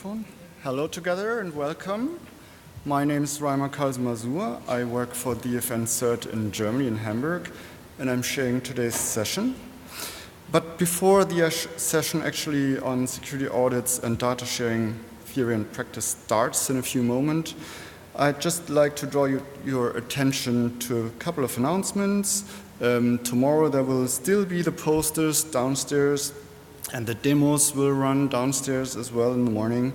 microphone. Hello together and welcome. My name is Reimer Karls-Masur. I work for tnc15 in Germany, in Hamburg, and I'm sharing today's session. But before the session actually on security audits and data sharing theory and practice starts in a few moments, I'd just like to draw your attention to a couple of announcements. Tomorrow there will still be the posters downstairs, and the demos will run downstairs as well in the morning.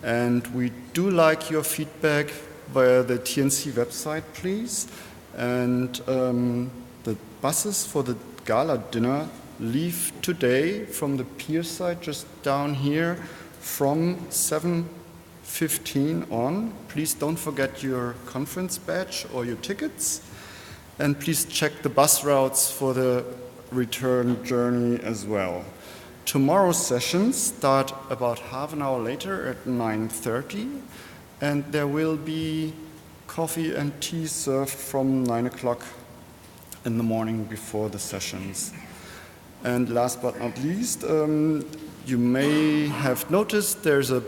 And we do like your feedback via the TNC website, please. And the buses for the gala dinner leave today from the pier side just down here from 7:15 on. Please don't forget your conference badge or your tickets. And please check the bus routes for the return journey as well. Tomorrow's sessions start about half an hour later at 9:30, and there will be coffee and tea served from 9 o'clock in the morning before the sessions. And last but not least, you may have noticed there's a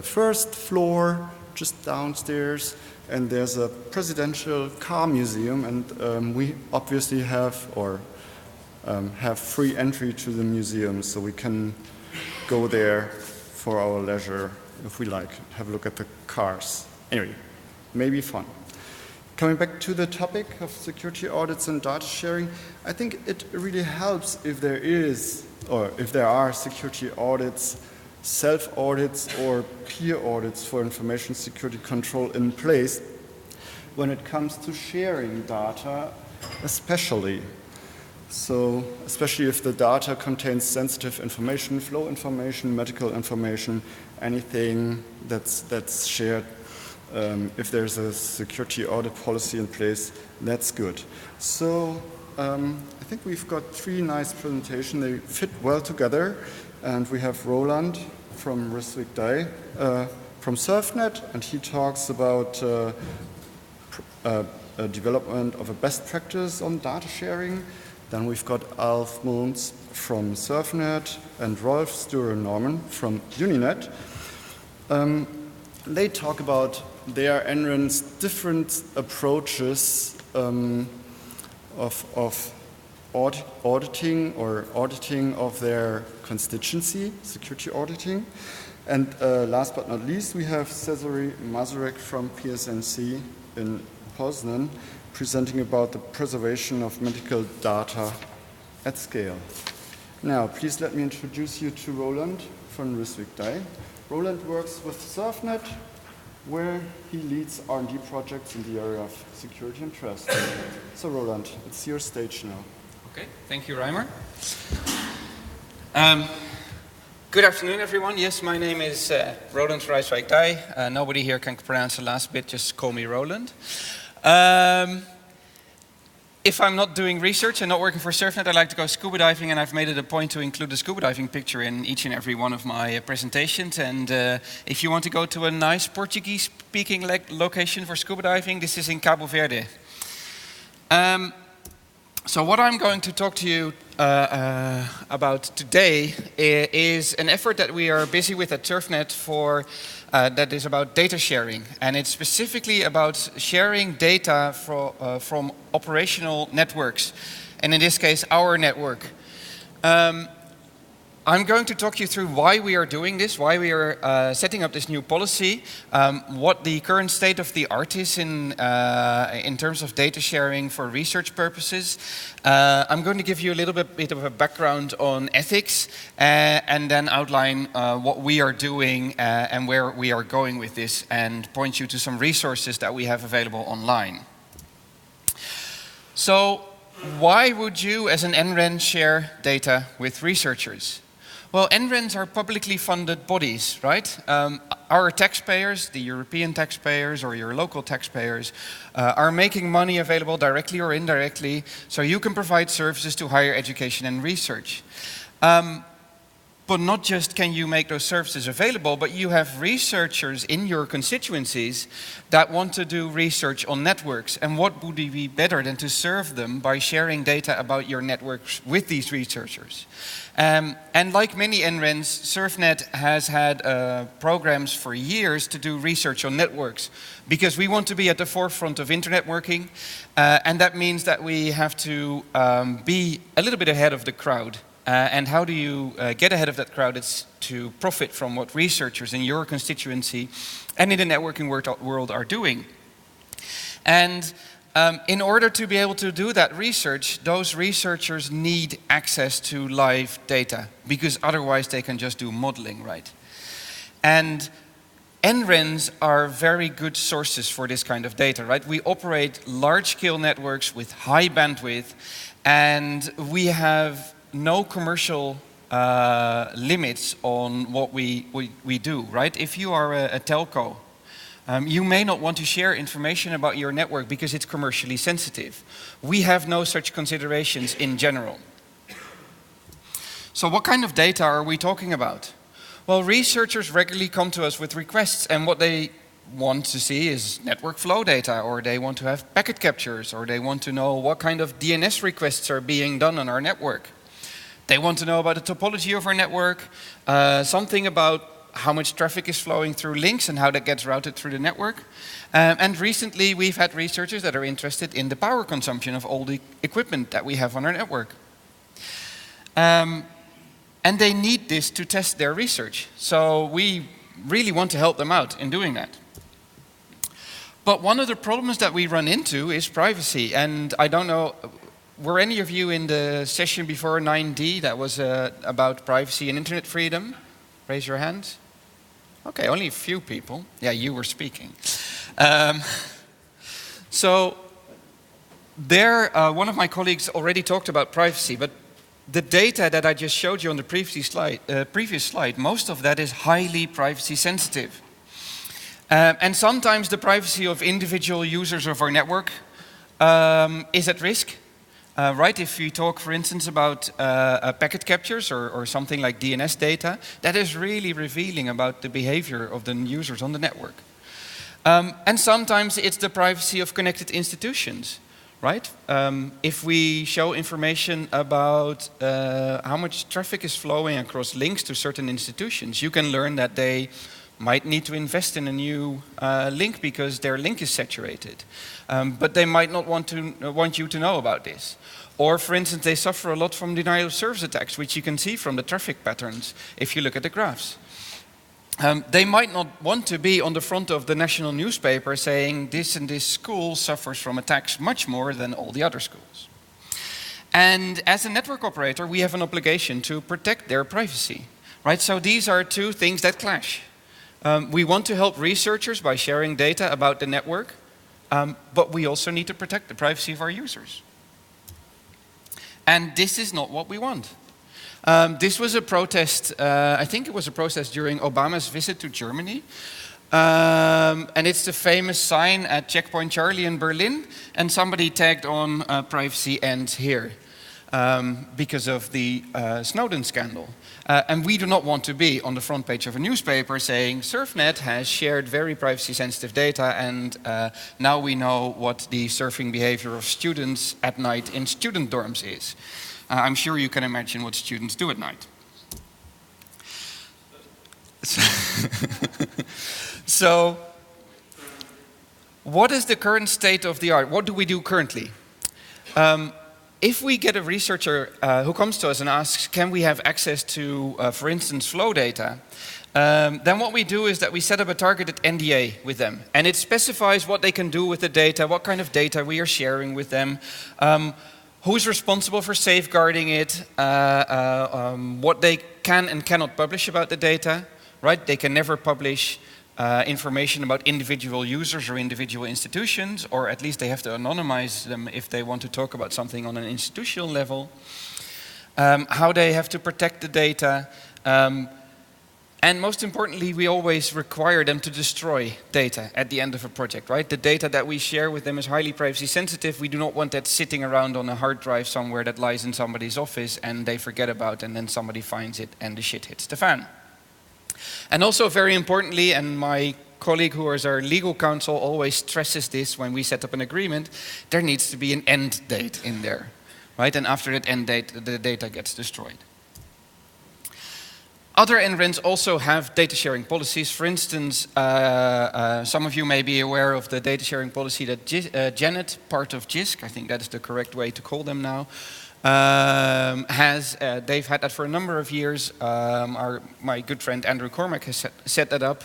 first floor just downstairs, and there's a presidential car museum, and we obviously have free entry to the museum, so we can go there for our leisure if we like, have a look at the cars. Anyway, maybe fun. Coming back to the topic of security audits and data sharing, I think it really helps if there are security audits, self-audits or peer audits for information security control in place when it comes to sharing data, especially. So, especially if the data contains sensitive information, flow information, medical information, anything that's shared. If there's a security audit policy in place, that's good. So, I think we've got three nice presentations. They fit well together. And we have Roland from Rysvik Dai from SurfNet, and he talks about development of a best practice on data sharing. Then we've got Alf Moons from SurfNet and Rolf Sture-Norman from Uninet. They talk about their NREN's different approaches of auditing of their constituency, security auditing. And last but not least, we have Cezary Mazurek from PSNC in Poznan, presenting about the preservation of medical data at scale. Now, please let me introduce you to Roland from Rysvik Dai. Roland works with SurfNet, where he leads R&D projects in the area of security and trust. So Roland, it's your stage now. Okay, thank you, Reimer. Good afternoon, everyone. Yes, my name is Roland from Rysvik Dai. Nobody here can pronounce the last bit, just call me Roland. If I'm not doing research and not working for SurfNet, I like to go scuba diving, and I've made it a point to include the scuba diving picture in each and every one of my presentations. And if you want to go to a nice Portuguese-speaking location for scuba diving, this is in Cabo Verde. So what I'm going to talk to you about today is an effort that we are busy with at SurfNet for that is about data sharing, and it's specifically about sharing data from operational networks, and in this case our network. I'm going to talk you through why we are doing this, why we are setting up this new policy, what the current state of the art is in terms of data sharing for research purposes. I'm going to give you a little bit of a background on ethics, and then outline what we are doing and where we are going with this, and point you to some resources that we have available online. So, why would you as an NREN share data with researchers? Well, NRENs are publicly funded bodies, right? Our taxpayers, the European taxpayers or your local taxpayers, are making money available directly or indirectly, so you can provide services to higher education and research. But not just can you make those services available, but you have researchers in your constituencies that want to do research on networks. And what would be better than to serve them by sharing data about your networks with these researchers? And like many NRENs, SurfNet has had programs for years to do research on networks, because we want to be at the forefront of internet working, and that means that we have to be a little bit ahead of the crowd. And how do you get ahead of that crowd? It's to profit from what researchers in your constituency and in the networking world are doing. And in order to be able to do that research, those researchers need access to live data, because otherwise they can just do modeling, right? And NRENs are very good sources for this kind of data, right? We operate large-scale networks with high bandwidth, and we have no commercial limits on what we do, right? If you are a telco, you may not want to share information about your network because it's commercially sensitive. We have no such considerations in general. So what kind of data are we talking about? Well, researchers regularly come to us with requests, and what they want to see is network flow data, or they want to have packet captures, or they want to know what kind of DNS requests are being done on our network. They want to know about the topology of our network, something about how much traffic is flowing through links and how that gets routed through the network. And recently we've had researchers that are interested in the power consumption of all the equipment that we have on our network. And they need this to test their research. So we really want to help them out in doing that. But one of the problems that we run into is privacy. And I don't know, were any of you in the session before 9D that was about privacy and internet freedom? Raise your hand. Okay, only a few people. Yeah, you were speaking. So there, one of my colleagues already talked about privacy, but the data that I just showed you on the previous slide, most of that is highly privacy sensitive. And sometimes the privacy of individual users of our network is at risk. Right, if we talk, for instance, about packet captures or something like DNS data, that is really revealing about the behavior of the users on the network. And sometimes it's the privacy of connected institutions, right? If we show information about how much traffic is flowing across links to certain institutions, you can learn that they might need to invest in a new link because their link is saturated. But they might not want you to know about this. Or, for instance, they suffer a lot from denial of service attacks, which you can see from the traffic patterns if you look at the graphs. They might not want to be on the front of the national newspaper saying this and this school suffers from attacks much more than all the other schools. And as a network operator, we have an obligation to protect their privacy, right? So these are two things that clash. We want to help researchers by sharing data about the network, but we also need to protect the privacy of our users. And this is not what we want. This was a protest, I think it was a protest during Obama's visit to Germany. And it's the famous sign at Checkpoint Charlie in Berlin, and somebody tagged on privacy ends here because of the Snowden scandal. And we do not want to be on the front page of a newspaper saying SurfNet has shared very privacy sensitive data, and now we know what the surfing behavior of students at night in student dorms is. I'm sure you can imagine what students do at night. So what is the current state of the art? What do we do currently? If we get a researcher who comes to us and asks, can we have access to, for instance, flow data, then what we do is that we set up a targeted NDA with them. And it specifies what they can do with the data, what kind of data we are sharing with them, who's responsible for safeguarding it, what they can and cannot publish about the data, right? They can never publish information about individual users or individual institutions, or at least they have to anonymize them if they want to talk about something on an institutional level. How they have to protect the data. And most importantly, we always require them to destroy data at the end of a project, right? The data that we share with them is highly privacy sensitive. We do not want that sitting around on a hard drive somewhere that lies in somebody's office and they forget about, and then somebody finds it and the shit hits the fan. And also very importantly, and my colleague who is our legal counsel always stresses this when we set up an agreement, there needs to be an end date in there, right? And after that end date, the data gets destroyed. Other NRENs also have data sharing policies. For instance, some of you may be aware of the data sharing policy that Janet, part of JISC, I think that is the correct way to call them now, they've had that for a number of years. My good friend Andrew Cormack has set that up.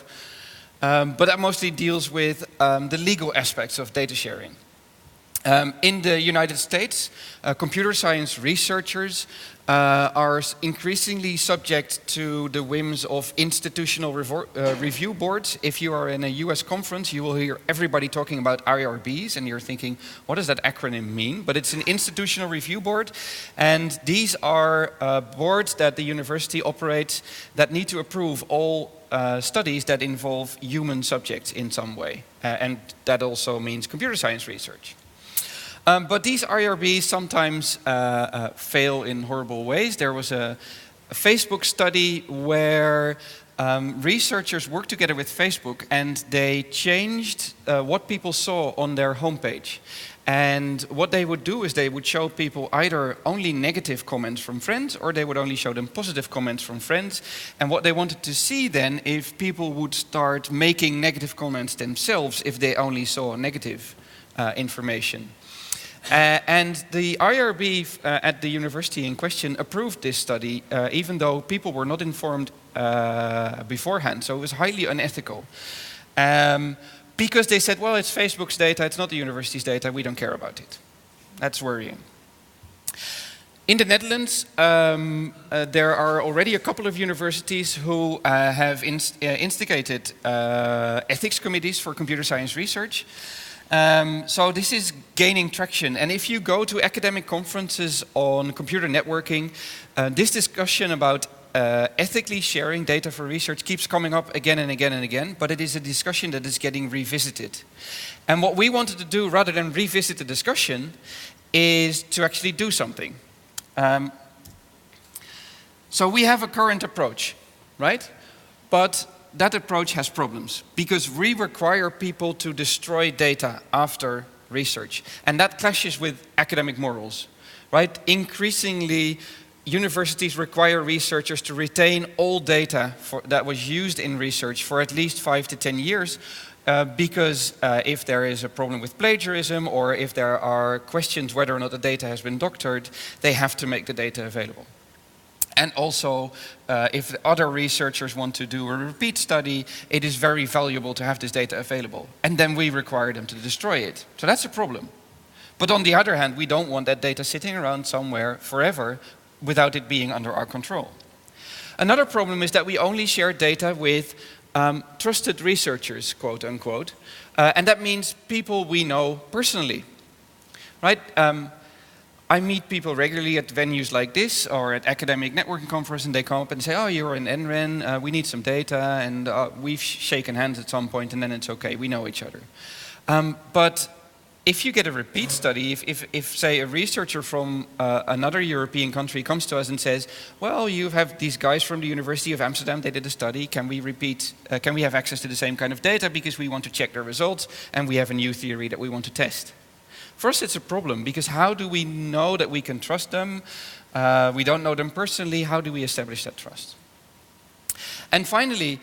But that mostly deals with the legal aspects of data sharing. In the United States, computer science researchers are increasingly subject to the whims of institutional review boards. If you are in a US conference, you will hear everybody talking about IRBs, and you're thinking, what does that acronym mean? But it's an institutional review board, and these are boards that the university operates that need to approve all studies that involve human subjects in some way. And that also means computer science research. But these IRBs sometimes fail in horrible ways. There was a Facebook study where researchers worked together with Facebook and they changed what people saw on their homepage. And what they would do is they would show people either only negative comments from friends, or they would only show them positive comments from friends. And what they wanted to see then, if people would start making negative comments themselves if they only saw negative information. And the IRB at the university in question approved this study, even though people were not informed beforehand, so it was highly unethical. Because they said, well, it's Facebook's data, it's not the university's data, we don't care about it. That's worrying. In the Netherlands, there are already a couple of universities who have instigated ethics committees for computer science research. So this is gaining traction. And if you go to academic conferences on computer networking, this discussion about ethically sharing data for research keeps coming up again and again and again, but it is a discussion that is getting revisited. And what we wanted to do, rather than revisit the discussion, is to actually do something. So we have a current approach, right? But that approach has problems, because we require people to destroy data after research. And that clashes with academic morals, right? Increasingly, universities require researchers to retain all data that was used in research for at least 5 to 10 years, because if there is a problem with plagiarism, or if there are questions whether or not the data has been doctored, they have to make the data available. And also, if other researchers want to do a repeat study, it is very valuable to have this data available. And then we require them to destroy it. So that's a problem. But on the other hand, we don't want that data sitting around somewhere forever without it being under our control. Another problem is that we only share data with trusted researchers, quote unquote. And that means people we know personally, right? I meet people regularly at venues like this or at academic networking conferences, and they come up and say, oh, you're an NREN, we need some data, and we've shaken hands at some point, and then it's okay, we know each other. But if you get a repeat study, if say a researcher from another European country comes to us and says, well, you have these guys from the University of Amsterdam, they did a study, can we have access to the same kind of data because we want to check their results and we have a new theory that we want to test. For us, it's a problem, because how do we know that we can trust them? We don't know them personally. How do we establish that trust? And finally,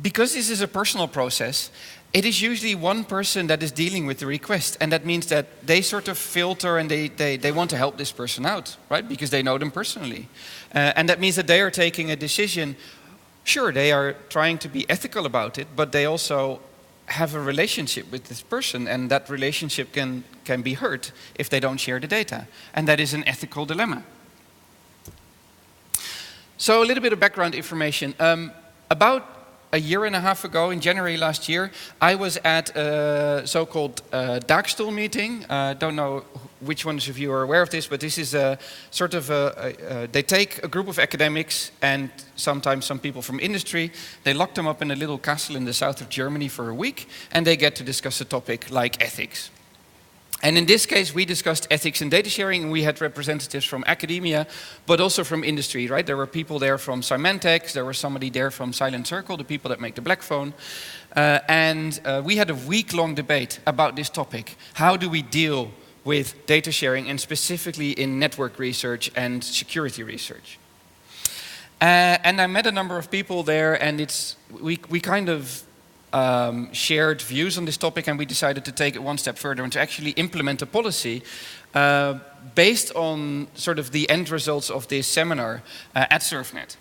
because this is a personal process, it is usually one person that is dealing with the request. And that means that they sort of filter and they want to help this person out, right? Because they know them personally. And that means that they are taking a decision. Sure, they are trying to be ethical about it, but they also have a relationship with this person, and that relationship can be hurt if they don't share the data. And that is an ethical dilemma. So a little bit of background information. About a year and a half ago, in January last year, I was at a so-called Daagstoel meeting. Don't know which ones of you are aware of this, but this is a sort of they take a group of academics and sometimes some people from industry, they lock them up in a little castle in the south of Germany for a week, and they get to discuss a topic like ethics. And in this case, we discussed ethics in data sharing, and we had representatives from academia, but also from industry, right? There were people there from Symantec, there was somebody there from Silent Circle, the people that make the black phone. And we had a week-long debate about this topic. How do we deal with data sharing, and specifically in network research and security research? And I met a number of people there, and we kind of shared views on this topic, and we decided to take it one step further and to actually implement a policy based on sort of the end results of this seminar at SurfNet.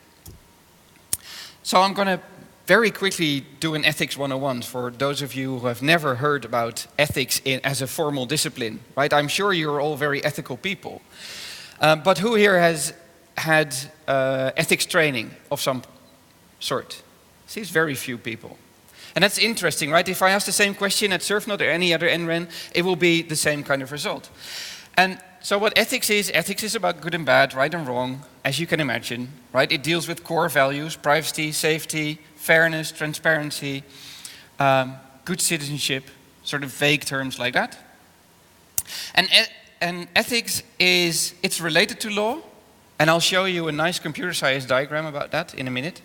So I'm going to very quickly do an ethics 101 for those of you who have never heard about ethics as a formal discipline, right? I'm sure you're all very ethical people. But who here has had ethics training of some sort? See, it's very few people. And that's interesting, right? If I ask the same question at SurfNet or any other NREN, it will be the same kind of result. And so what ethics is about good and bad, right and wrong, as you can imagine, right? It deals with core values, privacy, safety, fairness, transparency, good citizenship, sort of vague terms like that. And ethics it's related to law, and I'll show you a nice computer science diagram about that in a minute.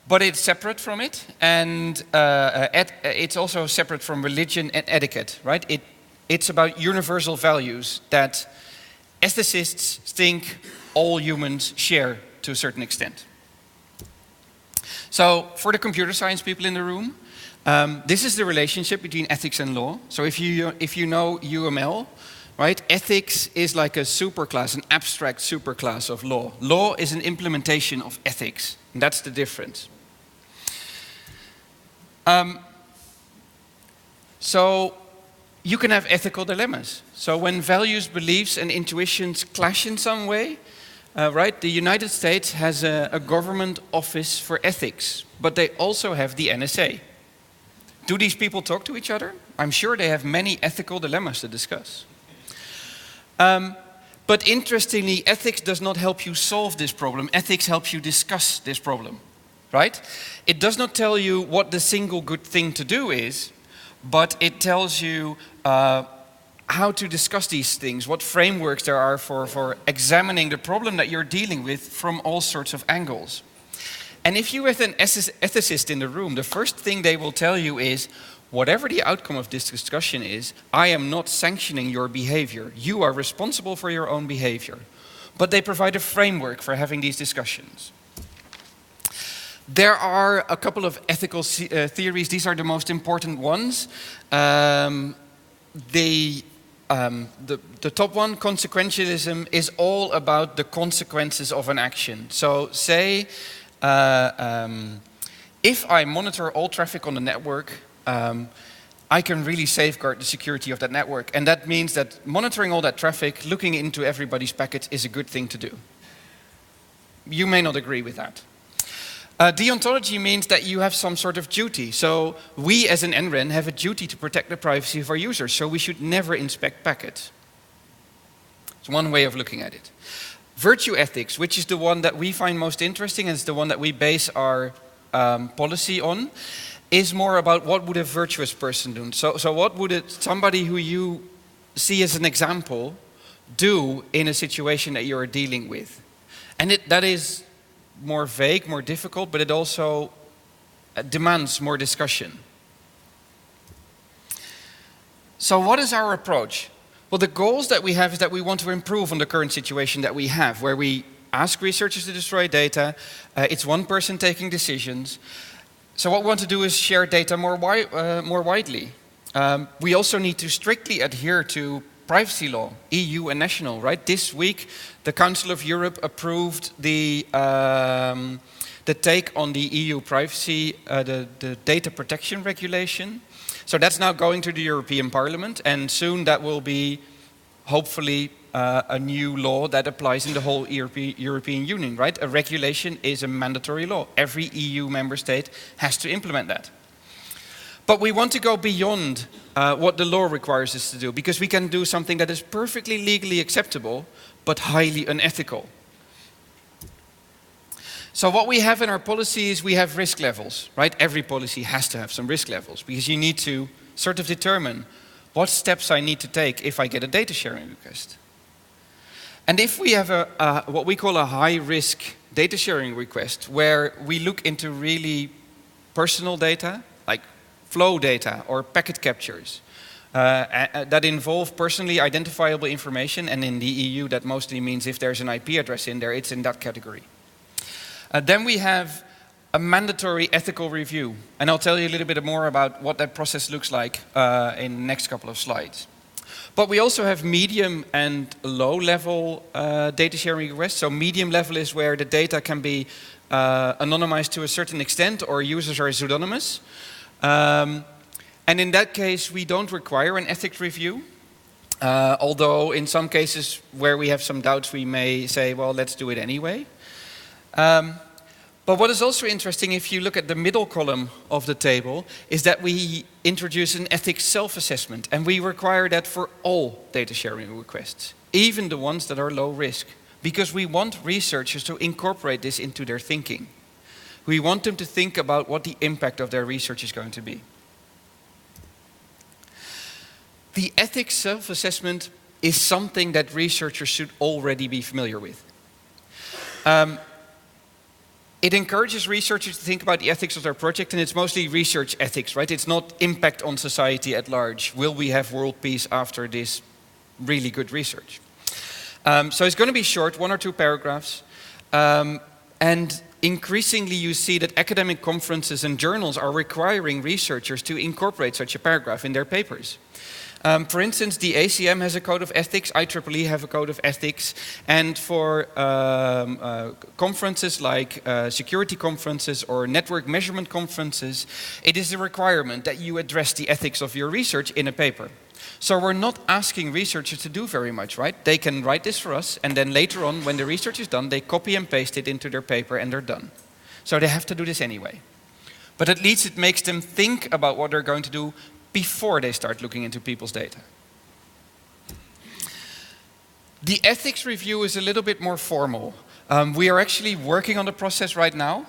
But it's separate from it, and it's also separate from religion and etiquette, right? It's about universal values that ethicists think all humans share to a certain extent. So for the computer science people in the room, this is the relationship between ethics and law. So if you know UML, right, ethics is like a superclass, an abstract superclass of law. Law is an implementation of ethics, and that's the difference. So you can have ethical dilemmas. So when values, beliefs, and intuitions clash in some way, right? The United States has a government office for ethics, but they also have the NSA. Do these people talk to each other? I'm sure they have many ethical dilemmas to discuss. But interestingly, ethics does not help you solve this problem. Ethics helps you discuss this problem, right? It does not tell you what the single good thing to do is, but it tells you how to discuss these things, what frameworks there are for examining the problem that you're dealing with from all sorts of angles. And if you have an ethicist in the room, the first thing they will tell you is, whatever the outcome of this discussion is, I am not sanctioning your behavior. You are responsible for your own behavior. But they provide a framework for having these discussions. There are a couple of ethical theories. These are the most important ones. The top one, consequentialism, is all about the consequences of an action. So say, if I monitor all traffic on the network, I can really safeguard the security of that network. And that means that monitoring all that traffic, looking into everybody's packets, is a good thing to do. You may not agree with that. Deontology means that you have some sort of duty. So we as an NREN have a duty to protect the privacy of our users, so we should never inspect packets. It's one way of looking at it. Virtue ethics, which is the one that we find most interesting and is the one that we base our policy on, is more about what would a virtuous person do. So what would somebody who you see as an example do in a situation that you're dealing with? And that is more vague, more difficult, but it also demands more discussion. So what is our approach? Well, the goals that we have is that we want to improve on the current situation that we have, where we ask researchers to destroy data, it's one person taking decisions. So what we want to do is share data more widely. We also need to strictly adhere to privacy law, EU and national, right? This week, the Council of Europe approved the take on the EU privacy, the data protection regulation. So that's now going to the European Parliament, and soon that will be, hopefully, a new law that applies in the whole European Union, right? A regulation is a mandatory law. Every EU member state has to implement that. But we want to go beyond what the law requires us to do, because we can do something that is perfectly legally acceptable, but highly unethical. So what we have in our policy is we have risk levels, right? Every policy has to have some risk levels, because you need to sort of determine what steps I need to take if I get a data sharing request. And if we have what we call a high-risk data sharing request, where we look into really personal data, like flow data or packet captures, that involve personally identifiable information, and in the EU that mostly means if there's an IP address in there, it's in that category. Then we have a mandatory ethical review, and I'll tell you a little bit more about what that process looks like in the next couple of slides. But we also have medium and low level data sharing requests. So medium level is where the data can be anonymized to a certain extent, or users are pseudonymous. And in that case, we don't require an ethics review. Although in some cases where we have some doubts, we may say, well, let's do it anyway. But what is also interesting, if you look at the middle column of the table, is that we introduce an ethics self-assessment, and we require that for all data sharing requests, even the ones that are low risk, because we want researchers to incorporate this into their thinking. We want them to think about what the impact of their research is going to be. The ethics self-assessment is something that researchers should already be familiar with. It encourages researchers to think about the ethics of their project, and it's mostly research ethics, right? It's not impact on society at large. Will we have world peace after this really good research? So it's going to be short, 1 or 2 paragraphs. And increasingly you see that academic conferences and journals are requiring researchers to incorporate such a paragraph in their papers. For instance, the ACM has a code of ethics, IEEE have a code of ethics, and for conferences like security conferences or network measurement conferences, it is a requirement that you address the ethics of your research in a paper. So we're not asking researchers to do very much, right? They can write this for us, and then later on, when the research is done, they copy and paste it into their paper and they're done. So they have to do this anyway. But at least it makes them think about what they're going to do before they start looking into people's data. The ethics review is a little bit more formal. We are actually working on the process right now.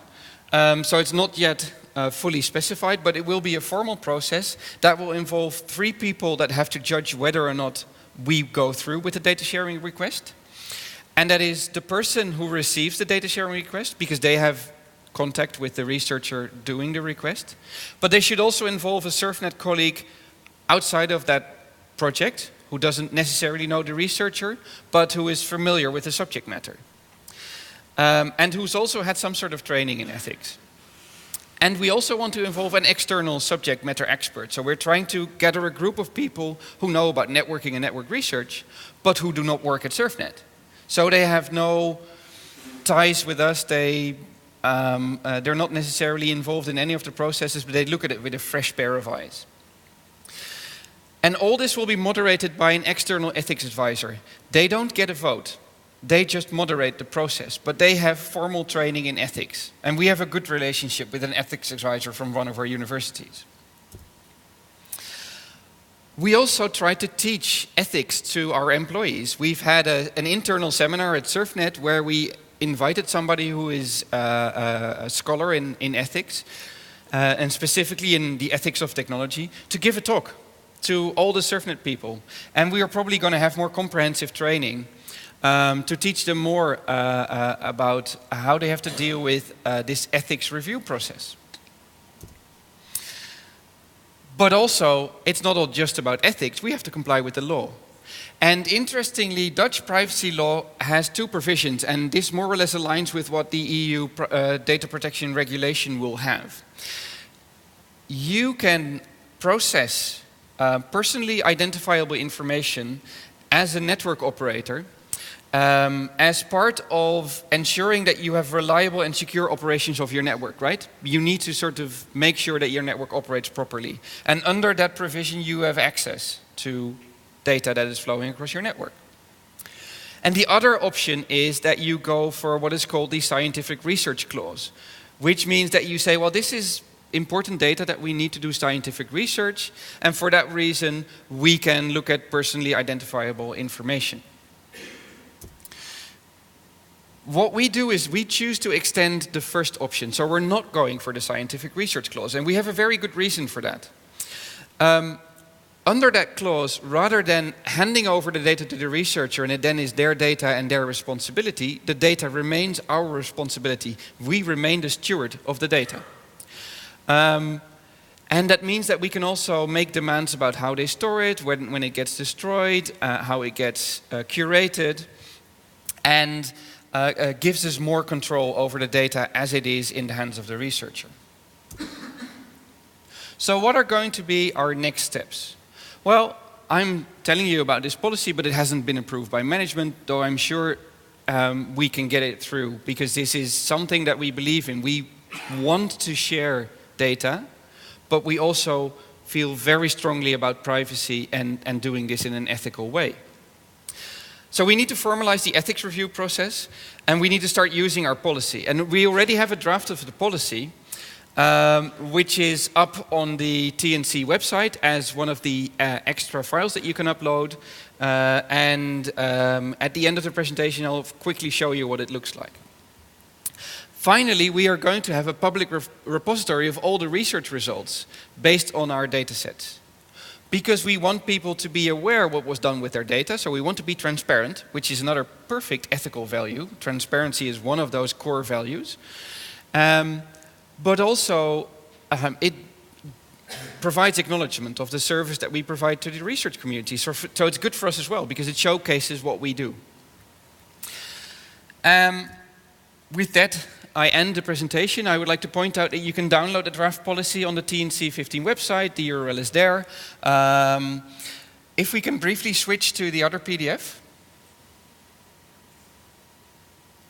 So it's not yet fully specified, but it will be a formal process that will involve 3 people that have to judge whether or not we go through with the data sharing request. And that is the person who receives the data sharing request, because they have contact with the researcher doing the request. But they should also involve a SurfNet colleague outside of that project, who doesn't necessarily know the researcher, but who is familiar with the subject matter. And who's also had some sort of training in ethics. And we also want to involve an external subject matter expert. So we're trying to gather a group of people who know about networking and network research, but who do not work at SurfNet. So they have no ties with us. They're not necessarily involved in any of the processes, but they look at it with a fresh pair of eyes. And all this will be moderated by an external ethics advisor. They don't get a vote. They just moderate the process, but they have formal training in ethics. And we have a good relationship with an ethics advisor from one of our universities. We also try to teach ethics to our employees. We've had an internal seminar at SurfNet where we invited somebody who is a scholar in ethics, and specifically in the ethics of technology, to give a talk to all the SurfNet people. And we are probably going to have more comprehensive training to teach them more about how they have to deal with this ethics review process. But also, it's not all just about ethics. We have to comply with the law. And interestingly, Dutch privacy law has 2 provisions, and this more or less aligns with what the EU data protection regulation will have. You can process personally identifiable information as a network operator as part of ensuring that you have reliable and secure operations of your network, right? You need to sort of make sure that your network operates properly. And under that provision, you have access to data that is flowing across your network. And the other option is that you go for what is called the scientific research clause, which means that you say, well, this is important data that we need to do scientific research, and for that reason, we can look at personally identifiable information. What we do is we choose to extend the first option, so we're not going for the scientific research clause, and we have a very good reason for that. Under that clause, rather than handing over the data to the researcher and it then is their data and their responsibility, the data remains our responsibility. We remain the steward of the data. And that means that we can also make demands about how they store it, when it gets destroyed, how it gets curated, and gives us more control over the data as it is in the hands of the researcher. So what are going to be our next steps? Well, I'm telling you about this policy, but it hasn't been approved by management, though I'm sure we can get it through, because this is something that we believe in. We want to share data, but we also feel very strongly about privacy and doing this in an ethical way. So we need to formalize the ethics review process, and we need to start using our policy. And we already have a draft of the policy, which is up on the TNC website as one of the extra files that you can upload. At the end of the presentation, I'll quickly show you what it looks like. Finally, we are going to have a public repository of all the research results based on our data sets. Because we want people to be aware what was done with their data, so we want to be transparent, which is another perfect ethical value. Transparency is one of those core values. But also, it provides acknowledgement of the service that we provide to the research community. So it's good for us as well, because it showcases what we do. With that, I end the presentation. I would like to point out that you can download the draft policy on the tnc15 website. The URL is there. If we can briefly switch to the other PDF.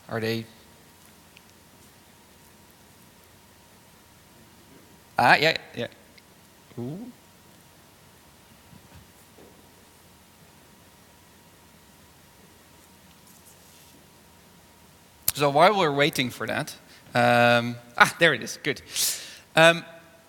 Are they? Yeah. Ooh. So while we're waiting for that, there it is, good.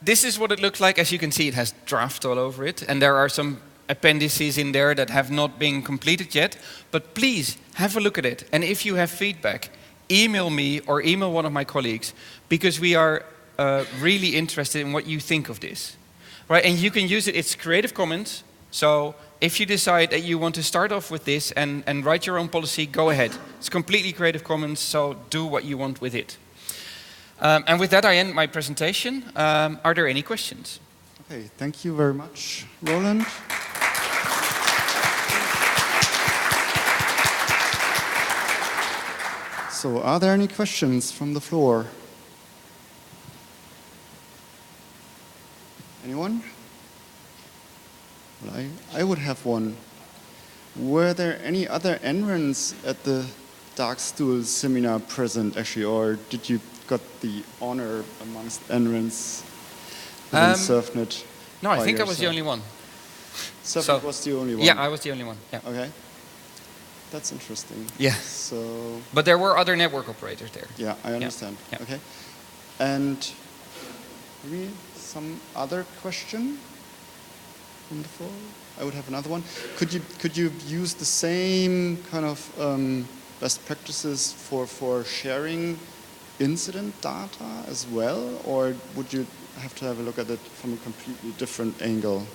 This is what it looks like. As you can see, it has draft all over it, and there are some appendices in there that have not been completed yet, but please have a look at it. And if you have feedback, email me or email one of my colleagues, because we are really interested in what you think of this. Right, and you can use it, it's Creative Commons, so if you decide that you want to start off with this and write your own policy, go ahead. It's completely Creative Commons, so do what you want with it. And with that, I end my presentation. Are there any questions? Okay, thank you very much, Roland. So, are there any questions from the floor? Anyone? Well, I would have one. Were there any other entrants at the Dark Stool seminar present, actually, or did you got the honor amongst entrants within SurfNet? No, I think I was the only one. SurfNet was the only one? Yeah, I was the only one. Yeah. Okay. That's interesting. Yeah. So. But there were other network operators there. Yeah, I understand. Yeah. Okay. And maybe some other question from the floor? I would have another one. Could you use the same kind of best practices for sharing incident data as well, or would you have to have a look at it from a completely different angle?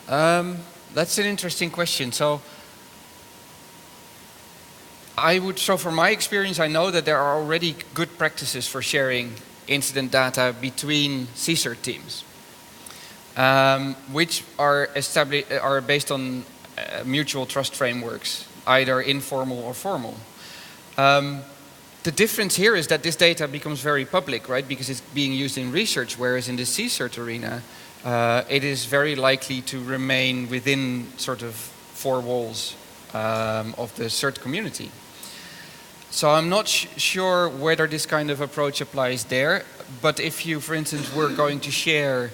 That's an interesting question. So from my experience, I know that there are already good practices for sharing incident data between CSIRT teams, which are based on mutual trust frameworks, either informal or formal. The difference here is that this data becomes very public, right? Because it's being used in research, whereas in the CSIRT arena, it is very likely to remain within sort of four walls of the CERT community. So I'm not sure whether this kind of approach applies there, but if you, for instance, were going to share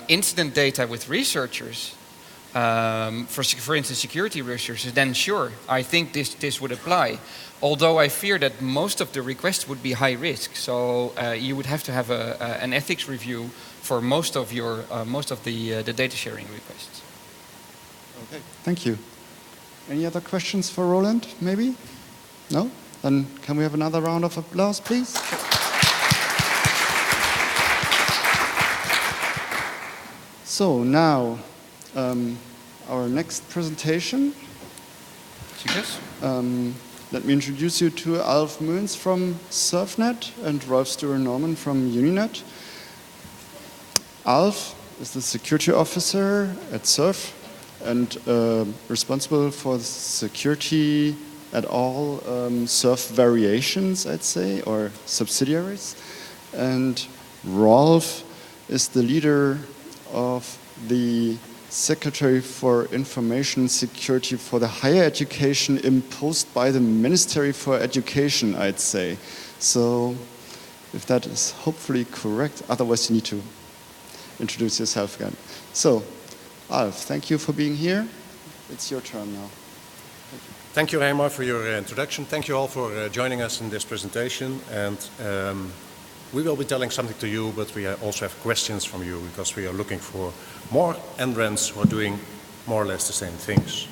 incident data with researchers, for instance, security researchers, then sure, I think this would apply. Although I fear that most of the requests would be high risk, so you would have to have an ethics review for most of the data sharing requests. Okay, thank you. Any other questions for Roland, maybe? No? Then can we have another round of applause, please? So now, our next presentation. Success. Let me introduce you to Alf Moons from SurfNet and Rolf Stewart-Norman from Uninet. Alf is the security officer at Surf and responsible for security at all Surf variations, I'd say, or subsidiaries. And Rolf is the leader of the Secretary for Information Security for the Higher Education imposed by the Ministry for Education, I'd say. So if that is hopefully correct, otherwise you need to introduce yourself again. So, Alf, thank you for being here. It's your turn now. Thank you, Reimar, for your introduction. Thank you all for joining us in this presentation. And we will be telling something to you, but we also have questions from you because we are looking for more NRENs who are doing more or less the same things.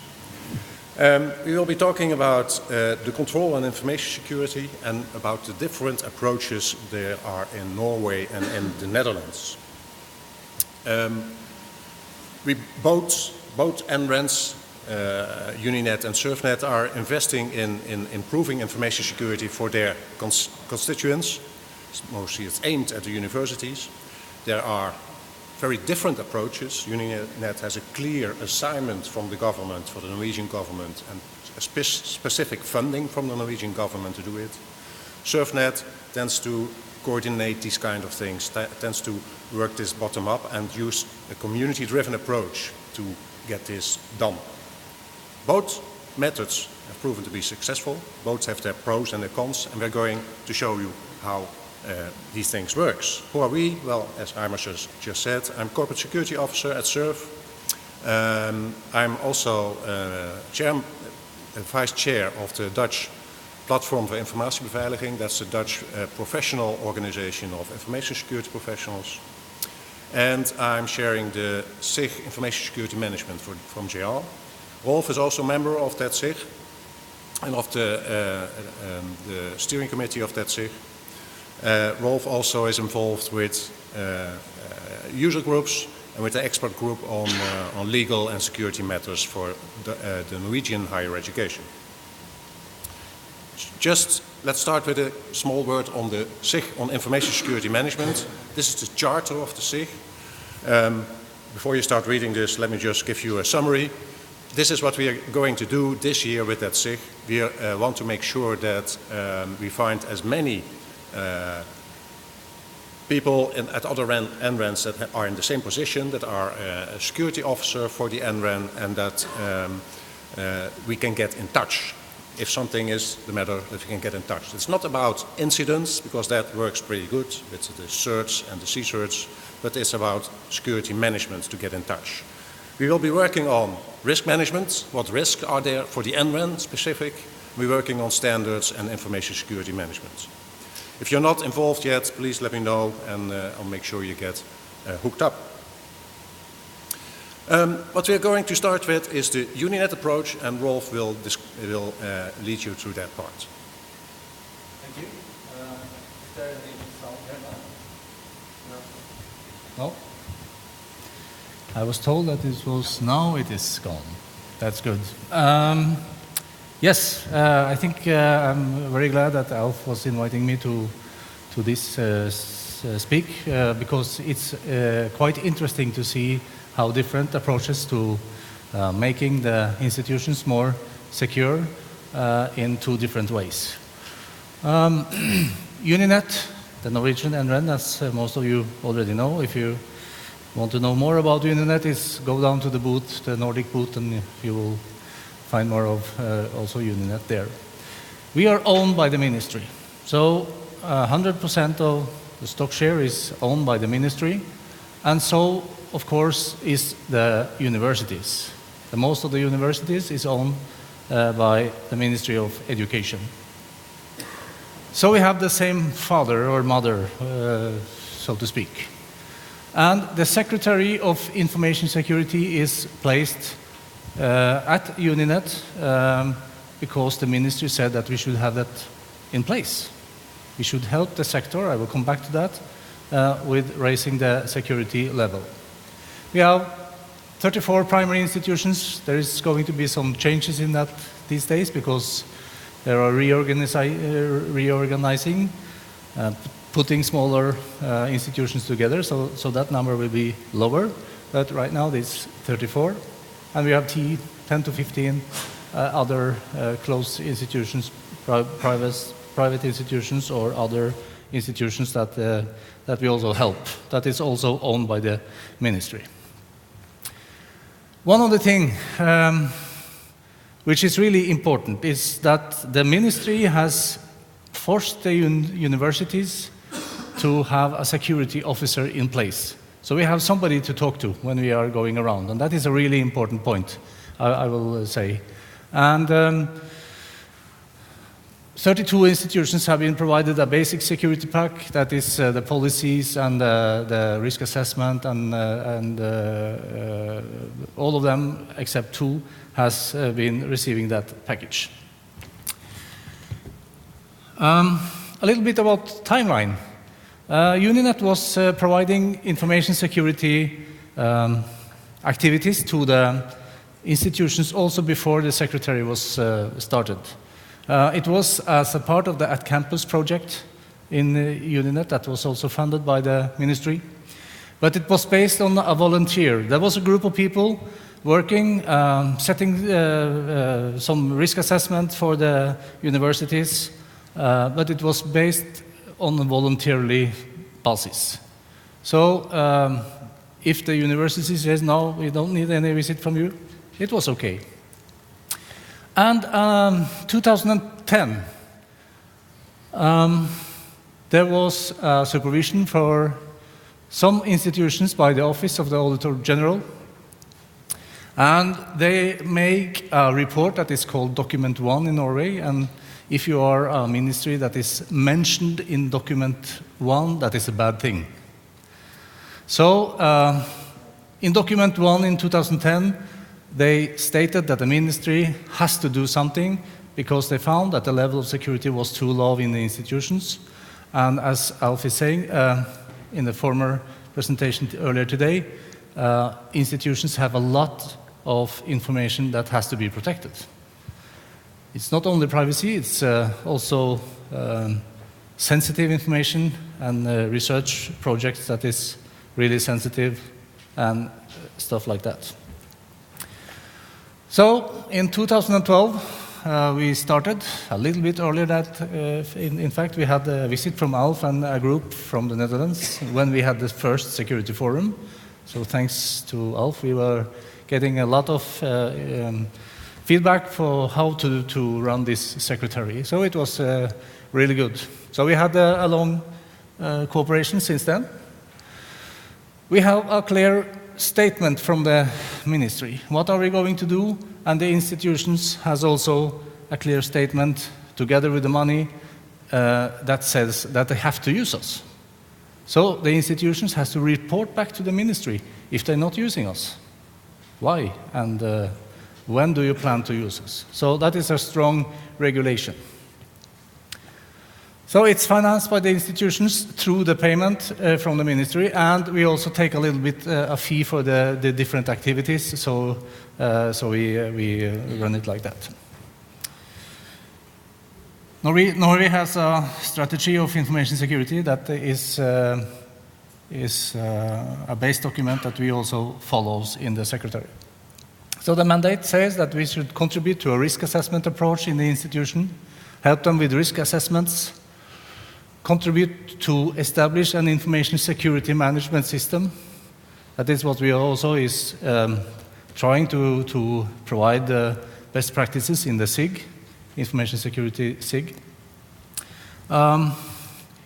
We will be talking about the control on information security and about the different approaches there are in Norway and in the Netherlands. We both NRENs, Uninet and SurfNet, are investing in improving information security for their constituents. Mostly it's aimed at the universities. There are very different approaches. Uninet has a clear assignment from the government, for the Norwegian government, and a specific funding from the Norwegian government to do it. SurfNet tends to coordinate these kind of things, tends to work this bottom up and use a community-driven approach to get this done. Both methods have proven to be successful. Both have their pros and their cons, and we're going to show you how these things works. Who are we? Well, as Reimar just said, I'm Corporate Security Officer at Surf. I'm also Vice Chair of the Dutch Platform for Informatiebeveiliging. That's the Dutch professional organization of information security professionals. And I'm sharing the SIG Information Security Management from JR. Rolf is also a member of that SIG and of the steering committee of that SIG. Rolf also is involved with user groups and with the expert group on legal and security matters for the Norwegian higher education. Just let's start with a small word on the SIG, on information security management. This is the charter of the SIG. Before you start reading this, let me just give you a summary. This is what we are going to do this year with that SIG. We want to make sure that we find as many people at other NRENs that are in the same position, that are a security officer for the NREN, and that we can get in touch. If something is the matter, that we can get in touch. It's not about incidents, because that works pretty good with the certs and the C-certs, but it's about security management to get in touch. We will be working on risk management. What risks are there for the NREN specific? We're working on standards and information security management. If you're not involved yet, please let me know, and I'll make sure you get hooked up. What we're going to start with is the Uninet approach, and Rolf will lead you through that part. Thank you. Is there any sound here now? No? I was told that it was now, it is gone. That's good. Yes, I think I'm very glad that Alf was inviting me to this speak because it's quite interesting to see how different approaches to making the institutions more secure in two different ways. Uninet, the Norwegian NREN, as most of you already know. If you want to know more about Uninet, go down to the booth, the Nordic booth, and you will find more of also Uninet there. We are owned by the ministry. So 100% of the stock share is owned by the ministry. And so of course, is the universities. The most of the universities is owned by the Ministry of Education. So we have the same father or mother, so to speak. And the Secretary of Information Security is placed at Uninet because the ministry said that we should have that in place. We should help the sector, I will come back to that, with raising the security level. We have 34 primary institutions. There is going to be some changes in that these days because there are reorganizing, putting smaller institutions together, so that number will be lower. But right now it's 34. And we have 10 to 15 other close institutions, private institutions or other institutions that we also help, that is also owned by the ministry. One of the things which is really important is that the ministry has forced the universities to have a security officer in place. So we have somebody to talk to when we are going around, and that is a really important point, I will say. And 32 institutions have been provided a basic security pack, that is the policies and the risk assessment, and all of them except 2 has been receiving that package. A little bit about timeline. Uninet was providing information security activities to the institutions also before the secretary was started. It was as a part of the At Campus project in Uninet that was also funded by the ministry. But it was based on a volunteer. There was a group of people working, setting some risk assessment for the universities, but it was based on a voluntarily basis. So if the university says, no, we don't need any visit from you, it was okay. And 2010, there was supervision for some institutions by the Office of the Auditor General, and they make a report that is called Document 1 in Norway, and if you are a ministry that is mentioned in Document 1, that is a bad thing. So in Document 1 in 2010, they stated that the ministry has to do something because they found that the level of security was too low in the institutions. And as Alf is saying in the former presentation earlier today, institutions have a lot of information that has to be protected. It's not only privacy, it's also sensitive information and research projects that is really sensitive and stuff like that. So in 2012, we started a little bit earlier that, in fact, we had a visit from Alf and a group from the Netherlands when we had the first security forum. So thanks to Alf, we were getting a lot of feedback for how to run this secretary. So it was really good. So we had a long cooperation since then. We have a clear statement from the ministry. What are we going to do? And the institutions has also a clear statement together with the money that says that they have to use us. So the institutions has to report back to the ministry if they're not using us. Why? And when do you plan to use us? So that is a strong regulation. So it's financed by the institutions through the payment from the ministry, and we also take a little bit a fee for the different activities, so we run it like that. Norway has a strategy of information security that is a base document that we also follows in the Secretary. So the mandate says that we should contribute to a risk assessment approach in the institution, help them with risk assessments, contribute to establish an information security management system. That is what we also is trying to provide best practices in the SIG, information security SIG.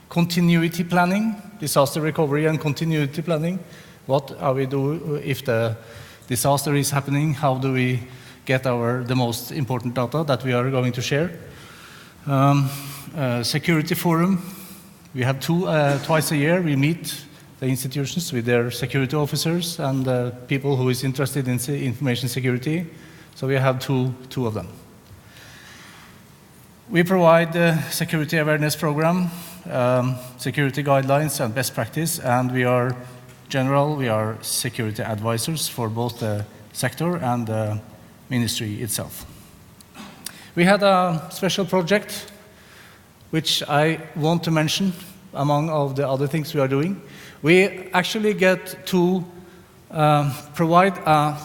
Continuity planning, disaster recovery and continuity planning, What are we doing if the disaster is happening? How do we get the most important data that we are going to share? Security forum. We have twice a year. We meet the institutions with their security officers and people who is interested in information security. So we have two of them. We provide the security awareness program, security guidelines and best practice, and we are security advisors for both the sector and the ministry itself. We had a special project which I want to mention among all the other things we are doing. We actually get to provide a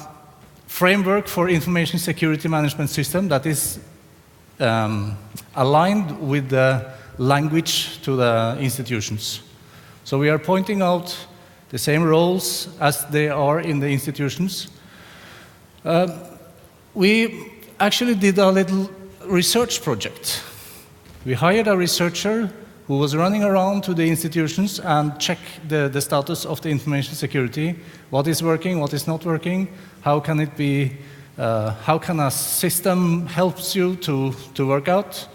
framework for information security management system that is aligned with the language to the institutions. So we are pointing out the same roles as they are in the institutions. We actually did a little research project. We hired a researcher who was running around to the institutions and check the status of the information security, what is working, what is not working, how can it be, how can a system help you to work out.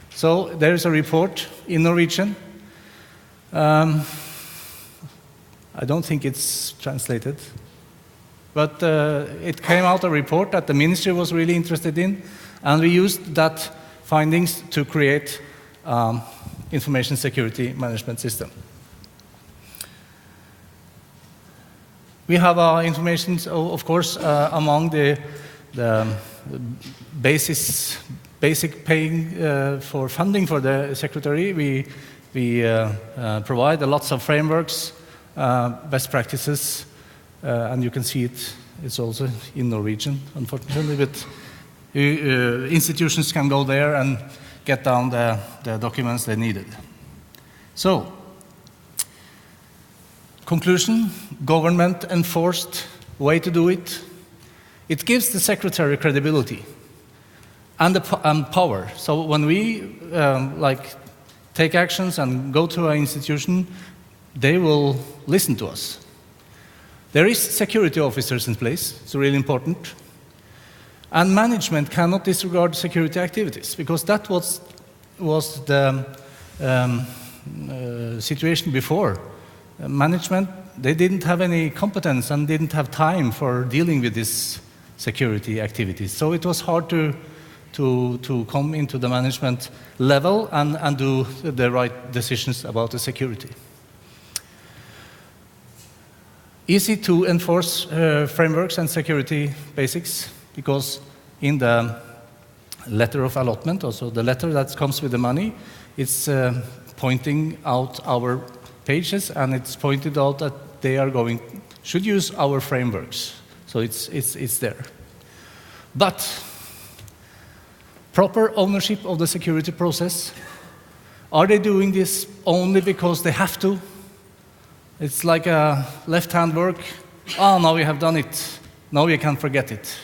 So there is a report in Norwegian. I don't think it's translated, but it came out a report that the ministry was really interested in, and we used that findings to create information security management system. We have our information, of course, among the basic paying for funding for the secretary. We provide lots of frameworks, best practices, and you can see it's also in Norwegian, unfortunately, but institutions can go there and get down the documents they needed. So, conclusion, government enforced way to do it. It gives the secretary credibility and power. So when we take actions and go to an institution, they will listen to us. There is security officers in place, it's really important. And management cannot disregard security activities, because that was the situation before. Management, they didn't have any competence and didn't have time for dealing with these security activities. So it was hard to come into the management level and do the right decisions about the security. Easy to enforce frameworks and security basics, because in the letter of allotment, also the letter that comes with the money, it's pointing out our pages, and it's pointed out that they should use our frameworks. So it's there. But proper ownership of the security process, are they doing this only because they have to? It's like a left-hand work. Oh, now we have done it. Now we can forget it.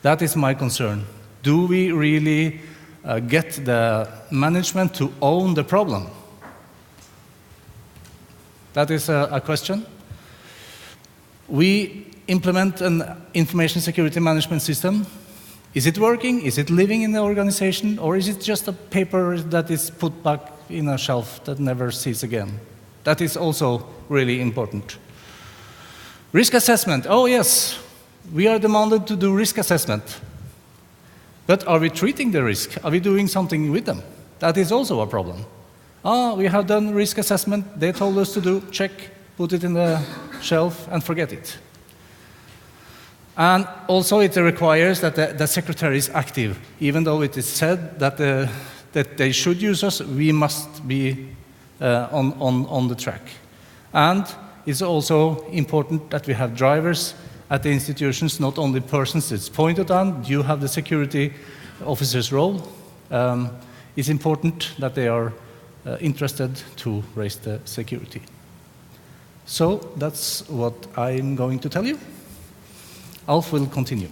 That is my concern. Do we really get the management to own the problem? That is a question. We implement an information security management system. Is it working? Is it living in the organization? Or is it just a paper that is put back in a shelf that never sees again? That is also really important. Risk assessment. Oh yes, we are demanded to do risk assessment. But are we treating the risk? Are we doing something with them? That is also a problem. We have done risk assessment, they told us to do, check, put it in the shelf and forget it. And also it requires that the secretary is active. Even though it is said that they should use us, we must be on the track. And it's also important that we have drivers at the institutions, not only persons it's pointed on. You have the security officer's role. It's important that they are interested to raise the security. So that's what I'm going to tell you. Alf will continue.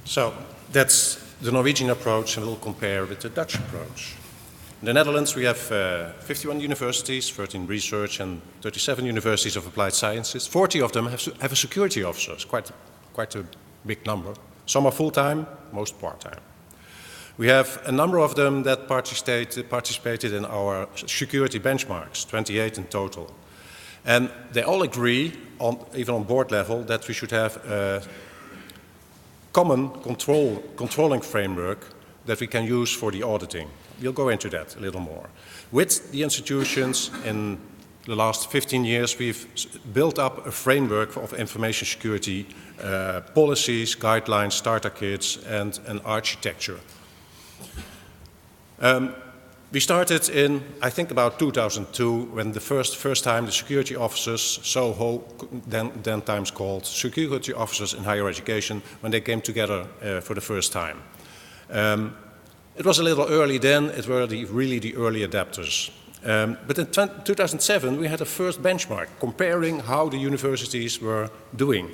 So that's the Norwegian approach, and we'll compare with the Dutch approach. In the Netherlands, we have 51 universities, 13 research and 37 universities of applied sciences. 40 of them have a security officer. It's quite a big number. Some are full-time, most part-time. We have a number of them that participated in our security benchmarks, 28 in total. And they all agree, even on board level, that we should have a common controlling framework that we can use for the auditing. We'll go into that a little more. With the institutions in the last 15 years, we've built up a framework of information security policies, guidelines, starter kits, and an architecture. We started in, I think, about 2002, when the first time the security officers, SOHO, then times called security officers in higher education, when they came together for the first time. It was a little early then, it were really the early adapters. But in 2007 we had a first benchmark comparing how the universities were doing.